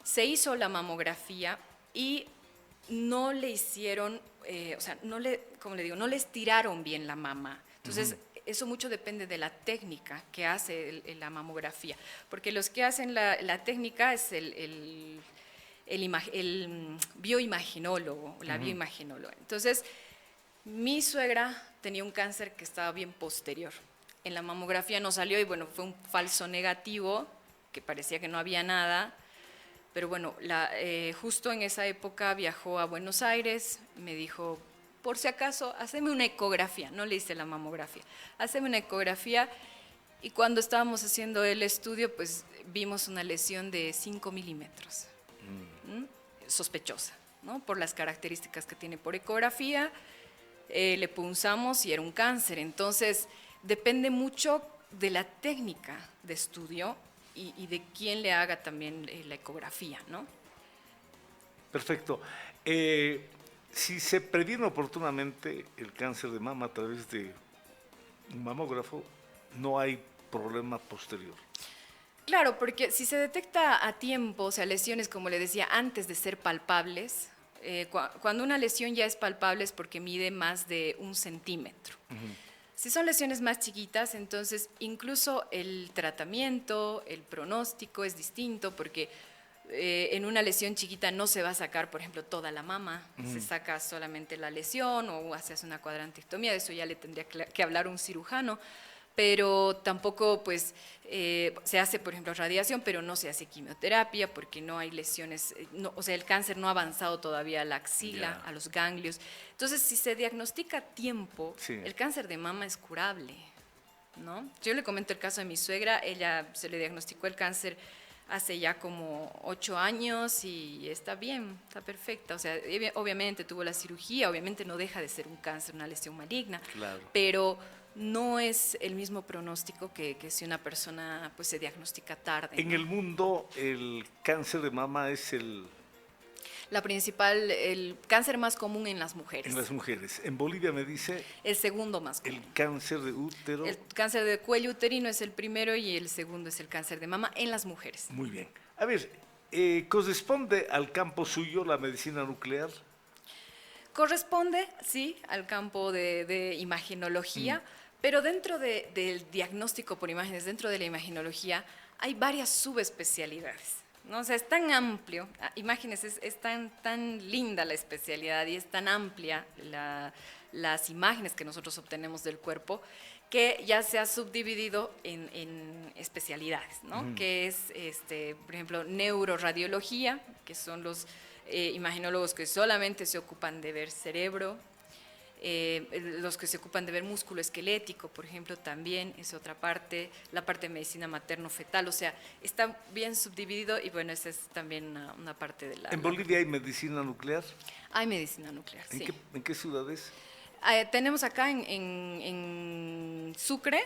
se hizo la mamografía y no le hicieron, o sea, como le digo, no le estiraron bien la mama. Entonces, eso mucho depende de la técnica que hace la mamografía, porque los que hacen la técnica es el bioimaginólogo, la bioimaginóloga. Entonces, mi suegra tenía un cáncer que estaba bien posterior. En la mamografía no salió y bueno, fue un falso negativo, que parecía que no había nada, pero bueno, justo en esa época viajó a Buenos Aires, me dijo, por si acaso, haceme una ecografía, no le hice la mamografía, haceme una ecografía, y cuando estábamos haciendo el estudio, pues vimos una lesión de 5 milímetros, sospechosa, ¿no? Por las características que tiene por ecografía, le punzamos y era un cáncer. Entonces, depende mucho de la técnica de estudio y de quién le haga también la ecografía, ¿no? Perfecto. Si se previene oportunamente el cáncer de mama a través de un mamógrafo, no hay problema posterior. Claro, porque si se detecta a tiempo, o sea, lesiones, como le decía, antes de ser palpables, cuando una lesión ya es palpable es porque mide más de 1 centímetro. Si son lesiones más chiquitas, entonces incluso el tratamiento, el pronóstico es distinto, porque en una lesión chiquita no se va a sacar, por ejemplo, toda la mama, se saca solamente la lesión o haces una cuadrantectomía, de eso ya le tendría que hablar un cirujano, pero tampoco pues se hace, por ejemplo, radiación, pero no se hace quimioterapia porque no hay lesiones, o sea, el cáncer no ha avanzado todavía a la axila, a los ganglios. Entonces, si se diagnostica a tiempo, el cáncer de mama es curable, ¿no? Yo le comento el caso de mi suegra, ella se le diagnosticó el cáncer hace ya como 8 años y está bien, está perfecta. O sea, obviamente tuvo la cirugía, obviamente no deja de ser un cáncer, una lesión maligna, pero no es el mismo pronóstico que si una persona pues se diagnostica tarde. En el mundo, el cáncer de mama es el cáncer más común en las mujeres. En las mujeres. En Bolivia me dice... El segundo más común. El cáncer de útero. El cáncer de cuello uterino es el primero y el segundo es el cáncer de mama en las mujeres. Muy bien. A ver, ¿corresponde al campo suyo la medicina nuclear? Corresponde, sí, al campo de imagenología, pero dentro del diagnóstico por imágenes, dentro de la imagenología, hay varias subespecialidades, ¿no? O sea, es tan amplio, imágenes es tan linda la especialidad y es tan amplia las imágenes que nosotros obtenemos del cuerpo, que ya se ha subdividido en especialidades, ¿no? Que es, por ejemplo, neuroradiología, que son los imaginólogos que solamente se ocupan de ver cerebro, los que se ocupan de ver músculo esquelético, por ejemplo, también es otra parte, la parte de medicina materno-fetal, o sea, está bien subdividido y bueno, esa es también una parte de la... ¿En Bolivia hay medicina nuclear? Hay medicina nuclear, sí. ¿En qué ciudades? Tenemos acá en Sucre,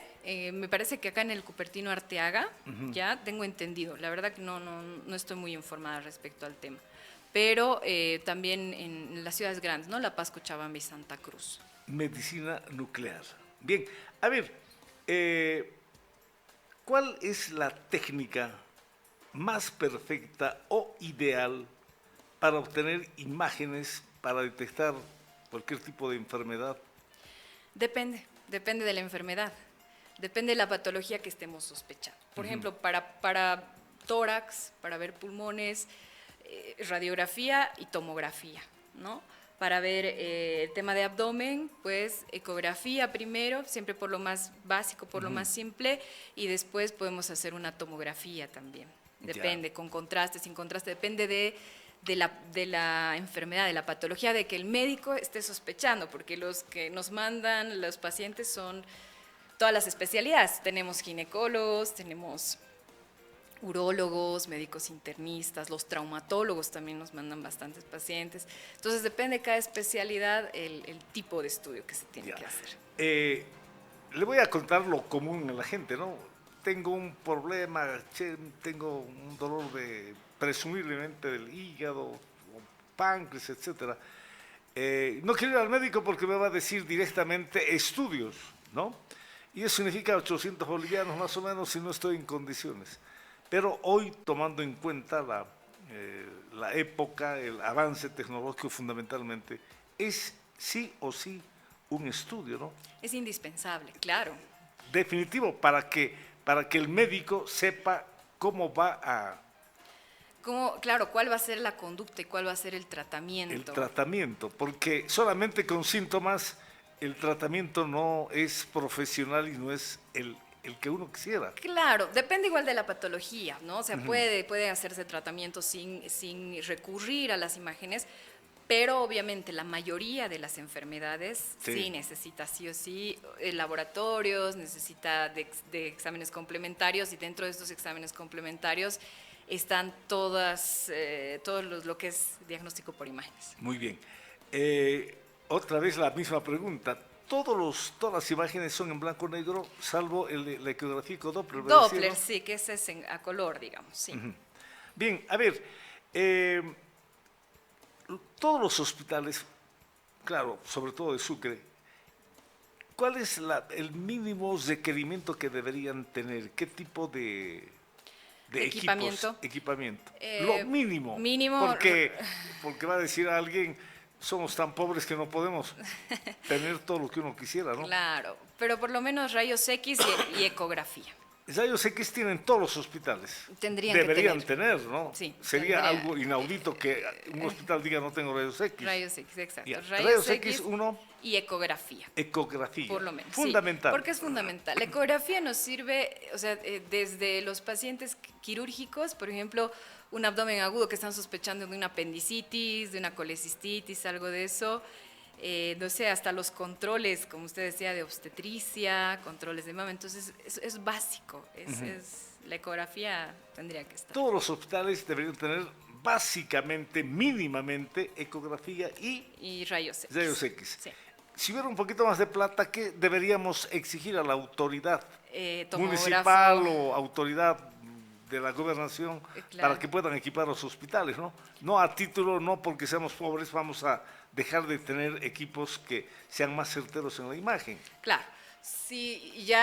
me parece que acá en el Cupertino Arteaga, ya tengo entendido, la verdad que no estoy muy informada respecto al tema, pero también en las ciudades grandes, ¿no? La Paz, Cochabamba y Santa Cruz. Medicina nuclear. Bien, a ver, ¿cuál es la técnica más perfecta o ideal para obtener imágenes para detectar cualquier tipo de enfermedad? Depende de la enfermedad, depende de la patología que estemos sospechando. Por ejemplo, para tórax, para ver pulmones, radiografía y tomografía, ¿no? Para ver el tema de abdomen, pues ecografía primero, siempre por lo más básico, por lo más simple, y después podemos hacer una tomografía también. Depende, con contraste, sin contraste, depende de la enfermedad, de la patología, de que el médico esté sospechando, porque los que nos mandan los pacientes son todas las especialidades. Tenemos ginecólogos, tenemos urólogos, médicos internistas, los traumatólogos también nos mandan bastantes pacientes. Entonces depende de cada especialidad el tipo de estudio que se tiene que hacer. le voy a contar lo común a la gente, ¿no? Tengo un problema, tengo un dolor presumiblemente del hígado, o páncreas, etcétera. No quiero ir al médico porque me va a decir directamente estudios, ¿no? Y eso significa 800 bolivianos más o menos si no estoy en condiciones. Pero hoy, tomando en cuenta la época, el avance tecnológico fundamentalmente, es sí o sí un estudio, ¿no? Es indispensable, claro. Definitivo, para que el médico sepa cómo va a... Claro, cuál va a ser la conducta y cuál va a ser el tratamiento. El tratamiento, porque solamente con síntomas el tratamiento no es profesional y no es el que uno quisiera. Claro, depende igual de la patología, ¿no? O sea, puede hacerse tratamiento sin recurrir a las imágenes, pero obviamente la mayoría de las enfermedades sí necesita sí o sí laboratorios, necesita de exámenes complementarios, y dentro de estos exámenes complementarios están todo lo que es diagnóstico por imágenes. Muy bien. Otra vez la misma pregunta. Todas las imágenes son en blanco y negro, salvo el ecográfico Doppler. Doppler, ¿no? sí, que ese es a color, digamos, sí. Bien, a ver, todos los hospitales, claro, sobre todo de Sucre, ¿cuál es el mínimo requerimiento que deberían tener? ¿Qué tipo de equipamiento? Equipamiento. Lo mínimo. Mínimo. Porque va a decir a alguien, somos tan pobres que no podemos tener todo lo que uno quisiera, ¿no? Claro, pero por lo menos rayos X y ecografía. Rayos X tienen todos los hospitales. Deberían tener, ¿no? Sí. Sería algo inaudito que un hospital diga no tengo rayos X. Rayos X, exacto. Yeah. Rayos X, uno. Y ecografía. Ecografía. Por lo menos. Fundamental. Sí, porque es fundamental. La ecografía nos sirve, o sea, desde los pacientes quirúrgicos, por ejemplo, un abdomen agudo que están sospechando de una apendicitis, de una colecistitis, algo de eso. No sé, hasta los controles, como usted decía, de obstetricia, controles de mama. Entonces, es básico. La ecografía tendría que estar. Todos los hospitales deberían tener básicamente, mínimamente, ecografía y rayos X. Rayos X. Sí. Si hubiera un poquito más de plata, ¿qué deberíamos exigir a la autoridad municipal o autoridad de la gobernación para que puedan equipar los hospitales, ¿no? No a título, no porque seamos pobres, vamos a dejar de tener equipos que sean más certeros en la imagen. Claro, si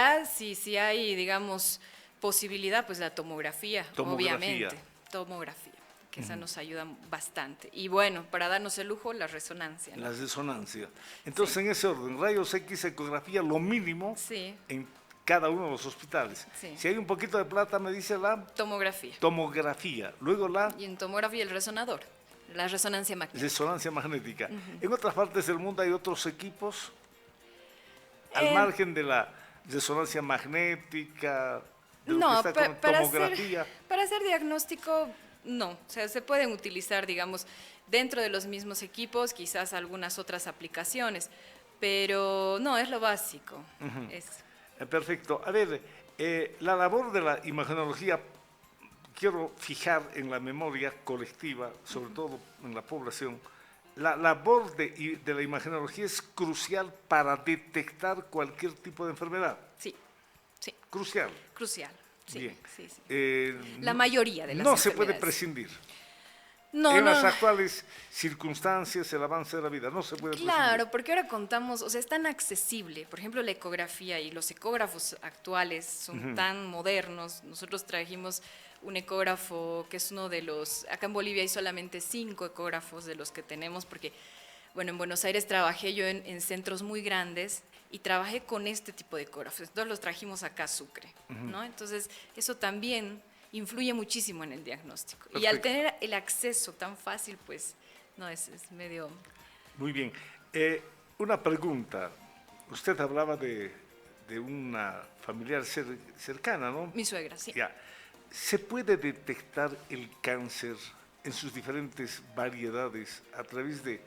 hay, digamos, posibilidad, pues la tomografía. Obviamente. Tomografía, que esa nos ayuda bastante. Y bueno, para darnos el lujo, la resonancia, ¿no? La resonancia. Entonces, en ese orden, rayos X, ecografía, lo mínimo en cada uno de los hospitales. Sí. Si hay un poquito de plata, me dice la tomografía. Tomografía. Luego y en tomografía el resonador, la resonancia magnética. Resonancia magnética. En otras partes del mundo hay otros equipos al margen de la resonancia magnética, de lo que está con tomografía. Para hacer diagnóstico, no. O sea, se pueden utilizar, digamos, dentro de los mismos equipos, quizás algunas otras aplicaciones, pero no, es lo básico. Perfecto. A ver, la labor de la imagenología, quiero fijar en la memoria colectiva, sobre todo en la población, la labor de la imagenología es crucial para detectar cualquier tipo de enfermedad. Sí. Crucial. Sí. Bien. Sí. La mayoría de las no enfermedades. Se puede prescindir. En las actuales circunstancias, el avance de la vida, no se puede prescindir. Claro, porque ahora contamos, o sea, es tan accesible. Por ejemplo, la ecografía y los ecógrafos actuales son tan modernos. Nosotros trajimos un ecógrafo que es uno de los... Acá en Bolivia hay solamente 5 ecógrafos de los que tenemos, porque, bueno, en Buenos Aires trabajé yo en centros muy grandes y trabajé con este tipo de ecógrafos. Entonces los trajimos acá a Sucre, ¿no? Entonces, eso también influye muchísimo en el diagnóstico. Perfecto. Y al tener el acceso tan fácil, pues, no, es medio... Muy bien. Una pregunta. Usted hablaba de una familiar cercana, ¿no? Mi suegra, sí. Ya. ¿Se puede detectar el cáncer en sus diferentes variedades a través de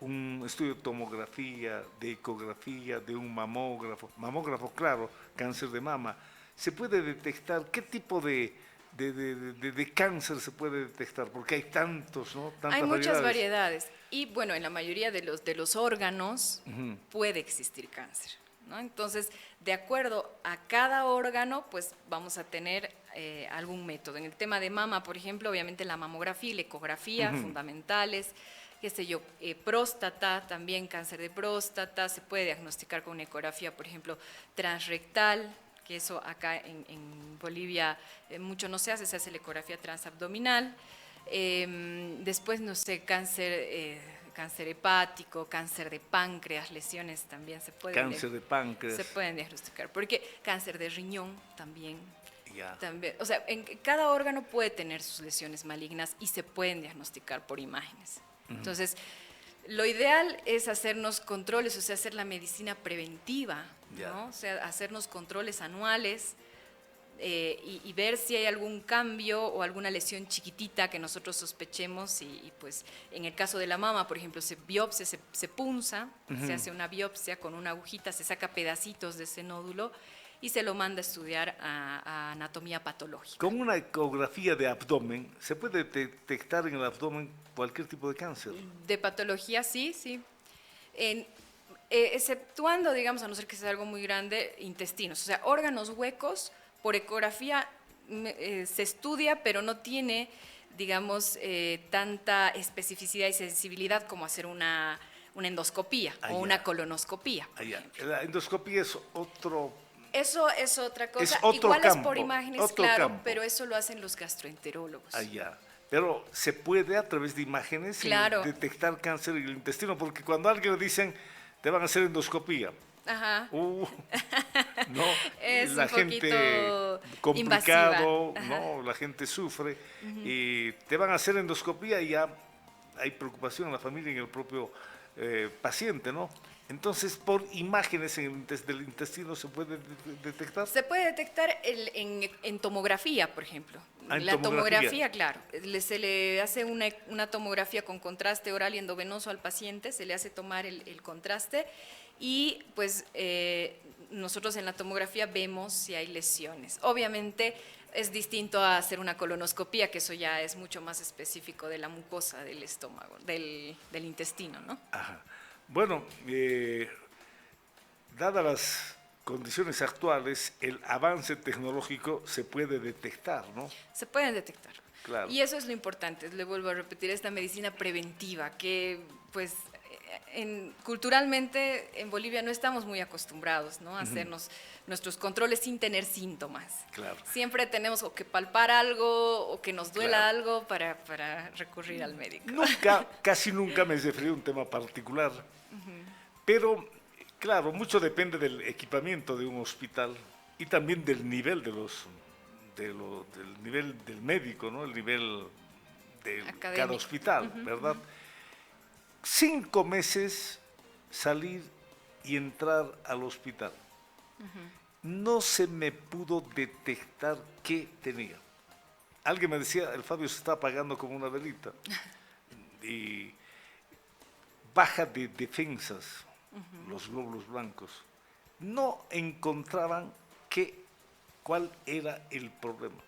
un estudio de tomografía, de ecografía, de un mamógrafo? Mamógrafo, claro, cáncer de mama. ¿Se puede detectar qué tipo de cáncer se puede detectar? Porque hay tantos, ¿no? Tantas hay muchas variedades. Y bueno, en la mayoría de los órganos puede existir cáncer, ¿no? Entonces, de acuerdo a cada órgano, pues vamos a tener algún método. En el tema de mama, por ejemplo, obviamente la mamografía y la ecografía, fundamentales, qué sé yo, próstata, también cáncer de próstata, se puede diagnosticar con una ecografía, por ejemplo, transrectal, que eso acá en Bolivia mucho no se hace la ecografía transabdominal. Después, no sé, cáncer hepático, cáncer de páncreas, lesiones también se pueden diagnosticar, porque cáncer de riñón también. También, o sea, cada órgano puede tener sus lesiones malignas y se pueden diagnosticar por imágenes. Entonces, lo ideal es hacernos controles, o sea, hacer la medicina preventiva, ¿no? O sea, hacernos controles anuales y ver si hay algún cambio o alguna lesión chiquitita que nosotros sospechemos y pues en el caso de la mama, por ejemplo, se punza, se hace una biopsia con una agujita, se saca pedacitos de ese nódulo y se lo manda a estudiar a anatomía patológica. Con una ecografía de abdomen, ¿se puede detectar en el abdomen cualquier tipo de cáncer? De patología, sí. Exceptuando, digamos, a no ser que sea algo muy grande, intestinos. O sea, órganos huecos, por ecografía se estudia, pero no tiene, digamos, tanta especificidad y sensibilidad como hacer una endoscopía o una colonoscopía. La endoscopía es otro... Eso es otra cosa. Es otro Igual campo, es por imágenes, claro, pero eso lo hacen los gastroenterólogos. Pero se puede a través de imágenes detectar cáncer en el intestino, porque cuando a alguien le dicen, te van a hacer endoscopía, no, es la un gente complicado, no, la gente sufre, y te van a hacer endoscopía y ya hay preocupación en la familia y en el propio paciente, ¿no? Entonces, por imágenes del intestino se puede detectar. Se puede detectar en tomografía, por ejemplo. La tomografía, claro. Se le hace una tomografía con contraste oral y endovenoso al paciente, se le hace tomar el contraste y pues nosotros en la tomografía vemos si hay lesiones. Obviamente es distinto a hacer una colonoscopía, que eso ya es mucho más específico de la mucosa del estómago, del intestino, ¿no? Bueno, dadas las condiciones actuales, el avance tecnológico se puede detectar, ¿no? Se pueden detectar. Claro. Y eso es lo importante, le vuelvo a repetir, esta medicina preventiva, que pues culturalmente en Bolivia no estamos muy acostumbrados, ¿no? A hacernos nuestros controles sin tener síntomas. Claro. Siempre tenemos o que palpar algo o que nos duela algo para recurrir al médico. Casi nunca me referí a un tema particular, pero claro, mucho depende del equipamiento de un hospital y también del nivel del nivel del médico, ¿no? El nivel de cada hospital, ¿verdad? 5 meses salir y entrar al hospital. No se me pudo detectar qué tenía. Alguien me decía, el Fabio se está apagando como una velita. Y baja de defensas, los glóbulos blancos. No encontraban cuál era el problema.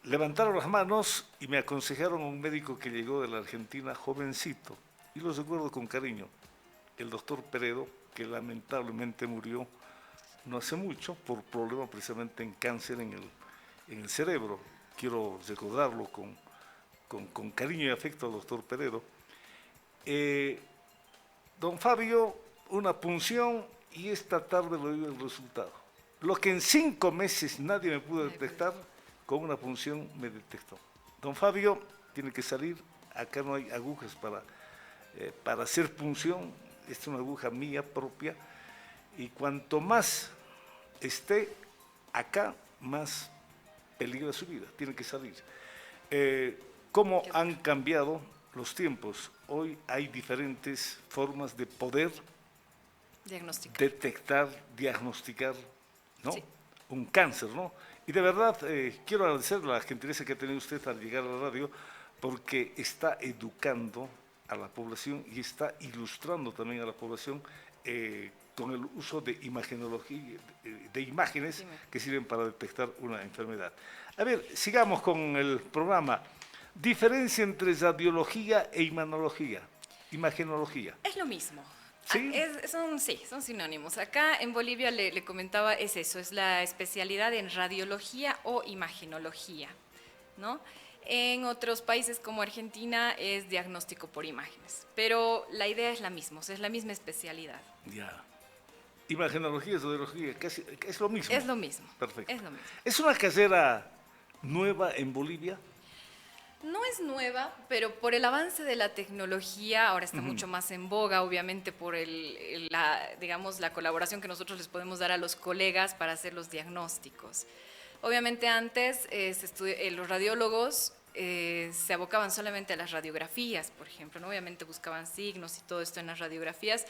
Levantaron las manos y me aconsejaron a un médico que llegó de la Argentina, jovencito, y lo recuerdo con cariño, el doctor Peredo, que lamentablemente murió no hace mucho por problemas precisamente en cáncer en el cerebro. Quiero recordarlo con cariño y afecto al doctor Peredo. Don Fabio, una punción y esta tarde lo dio el resultado. Lo que en 5 meses nadie me pudo detectar, con una punción me detectó. Don Fabio tiene que salir, acá no hay agujas para hacer punción, esta es una aguja mía propia, y cuanto más esté acá, más peligra su vida, tiene que salir. ¿Cómo han cambiado los tiempos? Hoy hay diferentes formas de poder detectar, diagnosticar, ¿no? Sí. Un cáncer, ¿no? Y de verdad quiero agradecer la gentileza que ha tenido usted al llegar a la radio, porque está educando a la población y está ilustrando también a la población con el uso de imagenología, de imágenes que sirven para detectar una enfermedad. A ver, sigamos con el programa. Diferencia entre radiología e imagenología. Es lo mismo. ¿Sí? Son sinónimos. Acá en Bolivia le comentaba, es eso, es la especialidad en radiología o imagenología, ¿no? En otros países como Argentina es diagnóstico por imágenes, pero la idea es la misma, o sea, es la misma especialidad. Ya. Imagenología, radiología, casi, es lo mismo. Es lo mismo. Perfecto. Es lo mismo. ¿Es una carrera nueva en Bolivia? No es nueva, pero por el avance de la tecnología ahora está mucho más en boga, obviamente por digamos, la colaboración que nosotros les podemos dar a los colegas para hacer los diagnósticos. Obviamente antes los radiólogos se abocaban solamente a las radiografías, por ejemplo, ¿no? Obviamente buscaban signos y todo esto en las radiografías,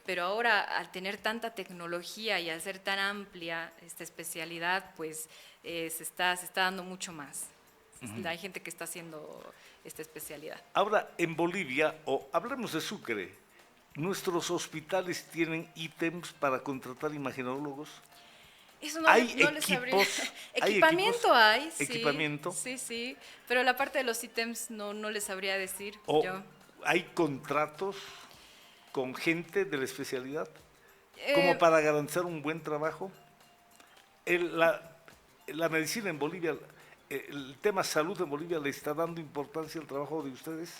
pero ahora al tener tanta tecnología y al ser tan amplia esta especialidad, pues se está dando mucho más. Hay gente que está haciendo esta especialidad. Ahora, en Bolivia, o hablemos de Sucre, ¿nuestros hospitales tienen ítems para contratar imagenólogos? Eso no, ¿Hay no les sabría. equipos? Equipamiento hay, sí. ¿Equipamiento? Sí, sí. Pero la parte de los ítems no les sabría decir ¿O yo. hay contratos con gente de la especialidad Eh, como para garantizar un buen trabajo? La medicina en Bolivia, el tema salud en Bolivia, ¿le está dando importancia al trabajo de ustedes?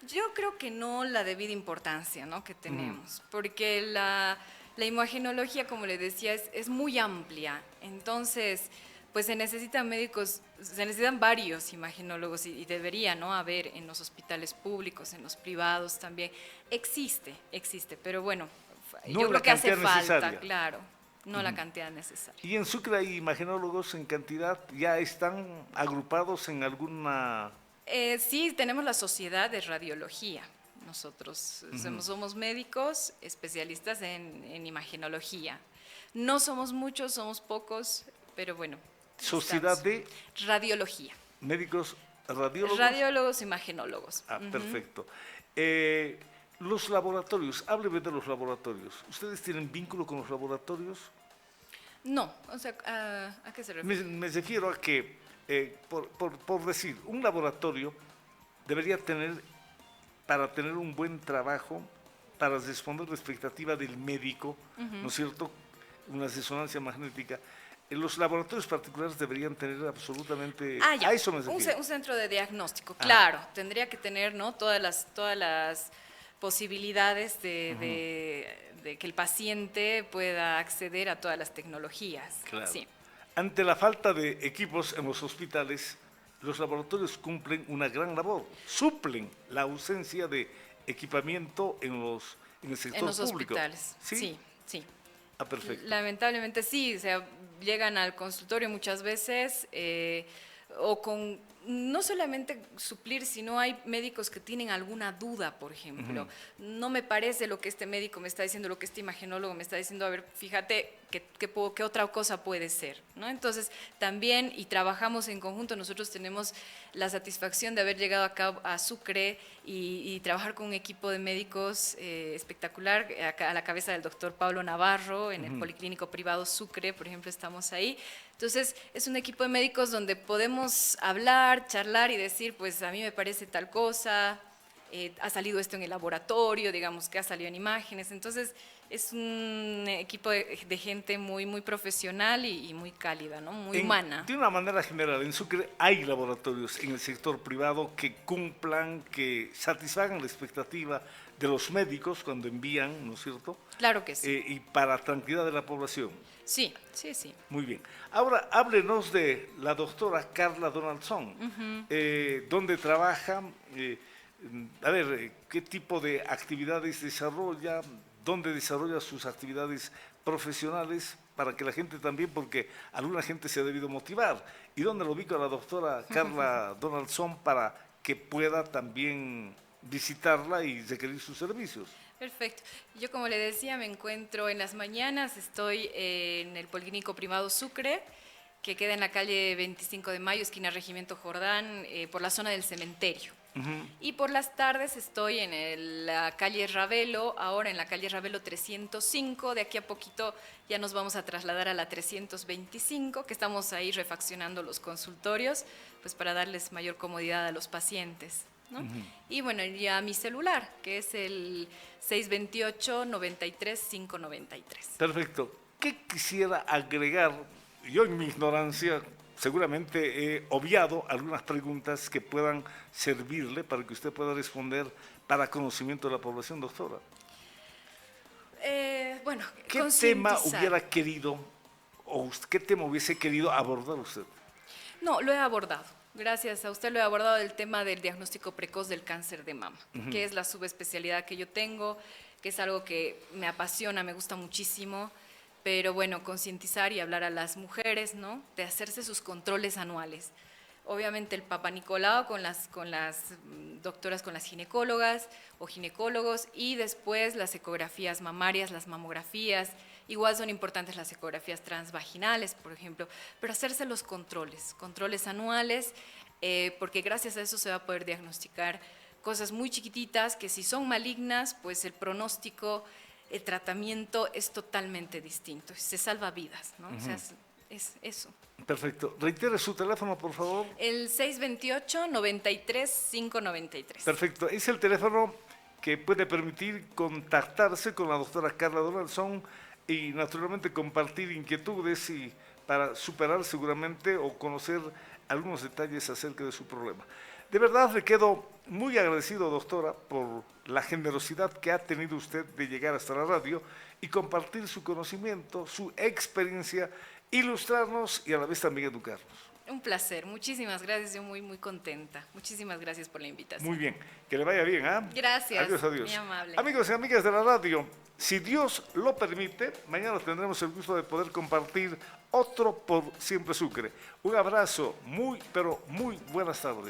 Yo creo que no la debida importancia, ¿no?, que tenemos, porque la imagenología, como le decía, es muy amplia. Entonces, pues se necesitan médicos, se necesitan varios imagenólogos y debería, ¿no?, haber en los hospitales públicos, en los privados también. Existe, pero bueno, No yo la creo que hace cantidad falta, necesaria. claro, no la cantidad necesaria. ¿Y en Sucre hay imagenólogos en cantidad? ¿Ya están agrupados en alguna...? Sí, tenemos la Sociedad de Radiología. Nosotros somos médicos especialistas en imagenología. No somos muchos, somos pocos, pero bueno. Sociedad estamos. de Radiología. médicos radiólogos. Radiólogos, imagenólogos. Ah, perfecto. Los laboratorios, hábleme de los laboratorios. ¿Ustedes tienen vínculo con los laboratorios? No, o sea, ¿a qué se refiere? Me refiero a que, por decir, un laboratorio debería tener, para tener un buen trabajo, para responder la expectativa del médico, ¿no es cierto?, una resonancia magnética, los laboratorios particulares deberían tener absolutamente... Ya. A eso me refiero. Un centro de diagnóstico, claro. Tendría que tener, ¿no?, todas las posibilidades de que el paciente pueda acceder a todas las tecnologías. Claro. Sí. Ante la falta de equipos en los hospitales, los laboratorios cumplen una gran labor, suplen la ausencia de equipamiento en el sector En los público. hospitales, sí. Ah, perfecto. Lamentablemente sí, o sea, llegan al consultorio muchas veces o con no solamente suplir, sino hay médicos que tienen alguna duda, por ejemplo. No me parece lo que este médico me está diciendo, lo que este imagenólogo me está diciendo, a ver, fíjate qué otra cosa puede ser, ¿no? Entonces, también, y trabajamos en conjunto, nosotros tenemos la satisfacción de haber llegado acá a Sucre y trabajar con un equipo de médicos espectacular, a la cabeza del doctor Pablo Navarro, en el Policlínico Privado Sucre, por ejemplo, estamos ahí. Entonces, es un equipo de médicos donde podemos hablar, charlar y decir, pues a mí me parece tal cosa, ha salido esto en el laboratorio, digamos que ha salido en imágenes. Entonces, es un equipo de gente muy, muy profesional y muy cálida, ¿no?, muy humana. De una manera general, en Sucre hay laboratorios en el sector privado que cumplan, que satisfagan la expectativa de los médicos cuando envían, ¿no es cierto? Claro que sí. Y para tranquilidad de la población. Sí. Muy bien. Ahora, háblenos de la doctora Carla Donaldson. ¿Dónde trabaja? ¿Qué tipo de actividades desarrolla? ¿Dónde desarrolla sus actividades profesionales? Para que la gente también, porque alguna gente se ha debido motivar. ¿Y dónde lo ubica la doctora Carla Donaldson para que pueda también visitarla y requerir sus servicios? Perfecto. Yo, como le decía, me encuentro en las mañanas, estoy en el Policlínico Privado Sucre, que queda en la calle 25 de Mayo, esquina Regimiento Jordán, por la zona del cementerio. Y por las tardes estoy en la calle Ravelo, ahora en la calle Ravelo 305, de aquí a poquito ya nos vamos a trasladar a la 325, que estamos ahí refaccionando los consultorios, pues para darles mayor comodidad a los pacientes. ¿no? Y bueno, ya mi celular, que es el 628-93-593. Perfecto. ¿Qué quisiera agregar? Yo en mi ignorancia seguramente he obviado algunas preguntas que puedan servirle para que usted pueda responder para conocimiento de la población, doctora. Bueno, ¿Qué tema hubiera querido o qué tema hubiese querido abordar usted? No, lo he abordado. Gracias a usted lo he abordado el tema del diagnóstico precoz del cáncer de mama, que es la subespecialidad que yo tengo, que es algo que me apasiona, me gusta muchísimo, pero bueno, concientizar y hablar a las mujeres, ¿no? De hacerse sus controles anuales. Obviamente el Papa Nicolau con las doctoras, con las ginecólogas o ginecólogos, y después las ecografías mamarias, las mamografías. Igual son importantes las ecografías transvaginales, por ejemplo, pero hacerse los controles anuales, porque gracias a eso se va a poder diagnosticar cosas muy chiquititas que si son malignas, pues el pronóstico, el tratamiento es totalmente distinto, se salva vidas, ¿no? O sea, es eso. Perfecto. Reitere su teléfono, por favor. El 628-93-593. Perfecto. Es el teléfono que puede permitir contactarse con la doctora Carla Donaldson y naturalmente compartir inquietudes y para superar seguramente o conocer algunos detalles acerca de su problema. De verdad le quedo muy agradecido, doctora, por la generosidad que ha tenido usted de llegar hasta la radio y compartir su conocimiento, su experiencia, ilustrarnos y a la vez también educarnos. Un placer, muchísimas gracias, yo muy contenta. Muchísimas gracias por la invitación. Muy bien, que le vaya bien, ¿ah? Gracias. Adiós, adiós. Muy amable. Amigos y amigas de la radio, si Dios lo permite, mañana tendremos el gusto de poder compartir otro por Siempre Sucre. Un abrazo, pero muy buenas tardes.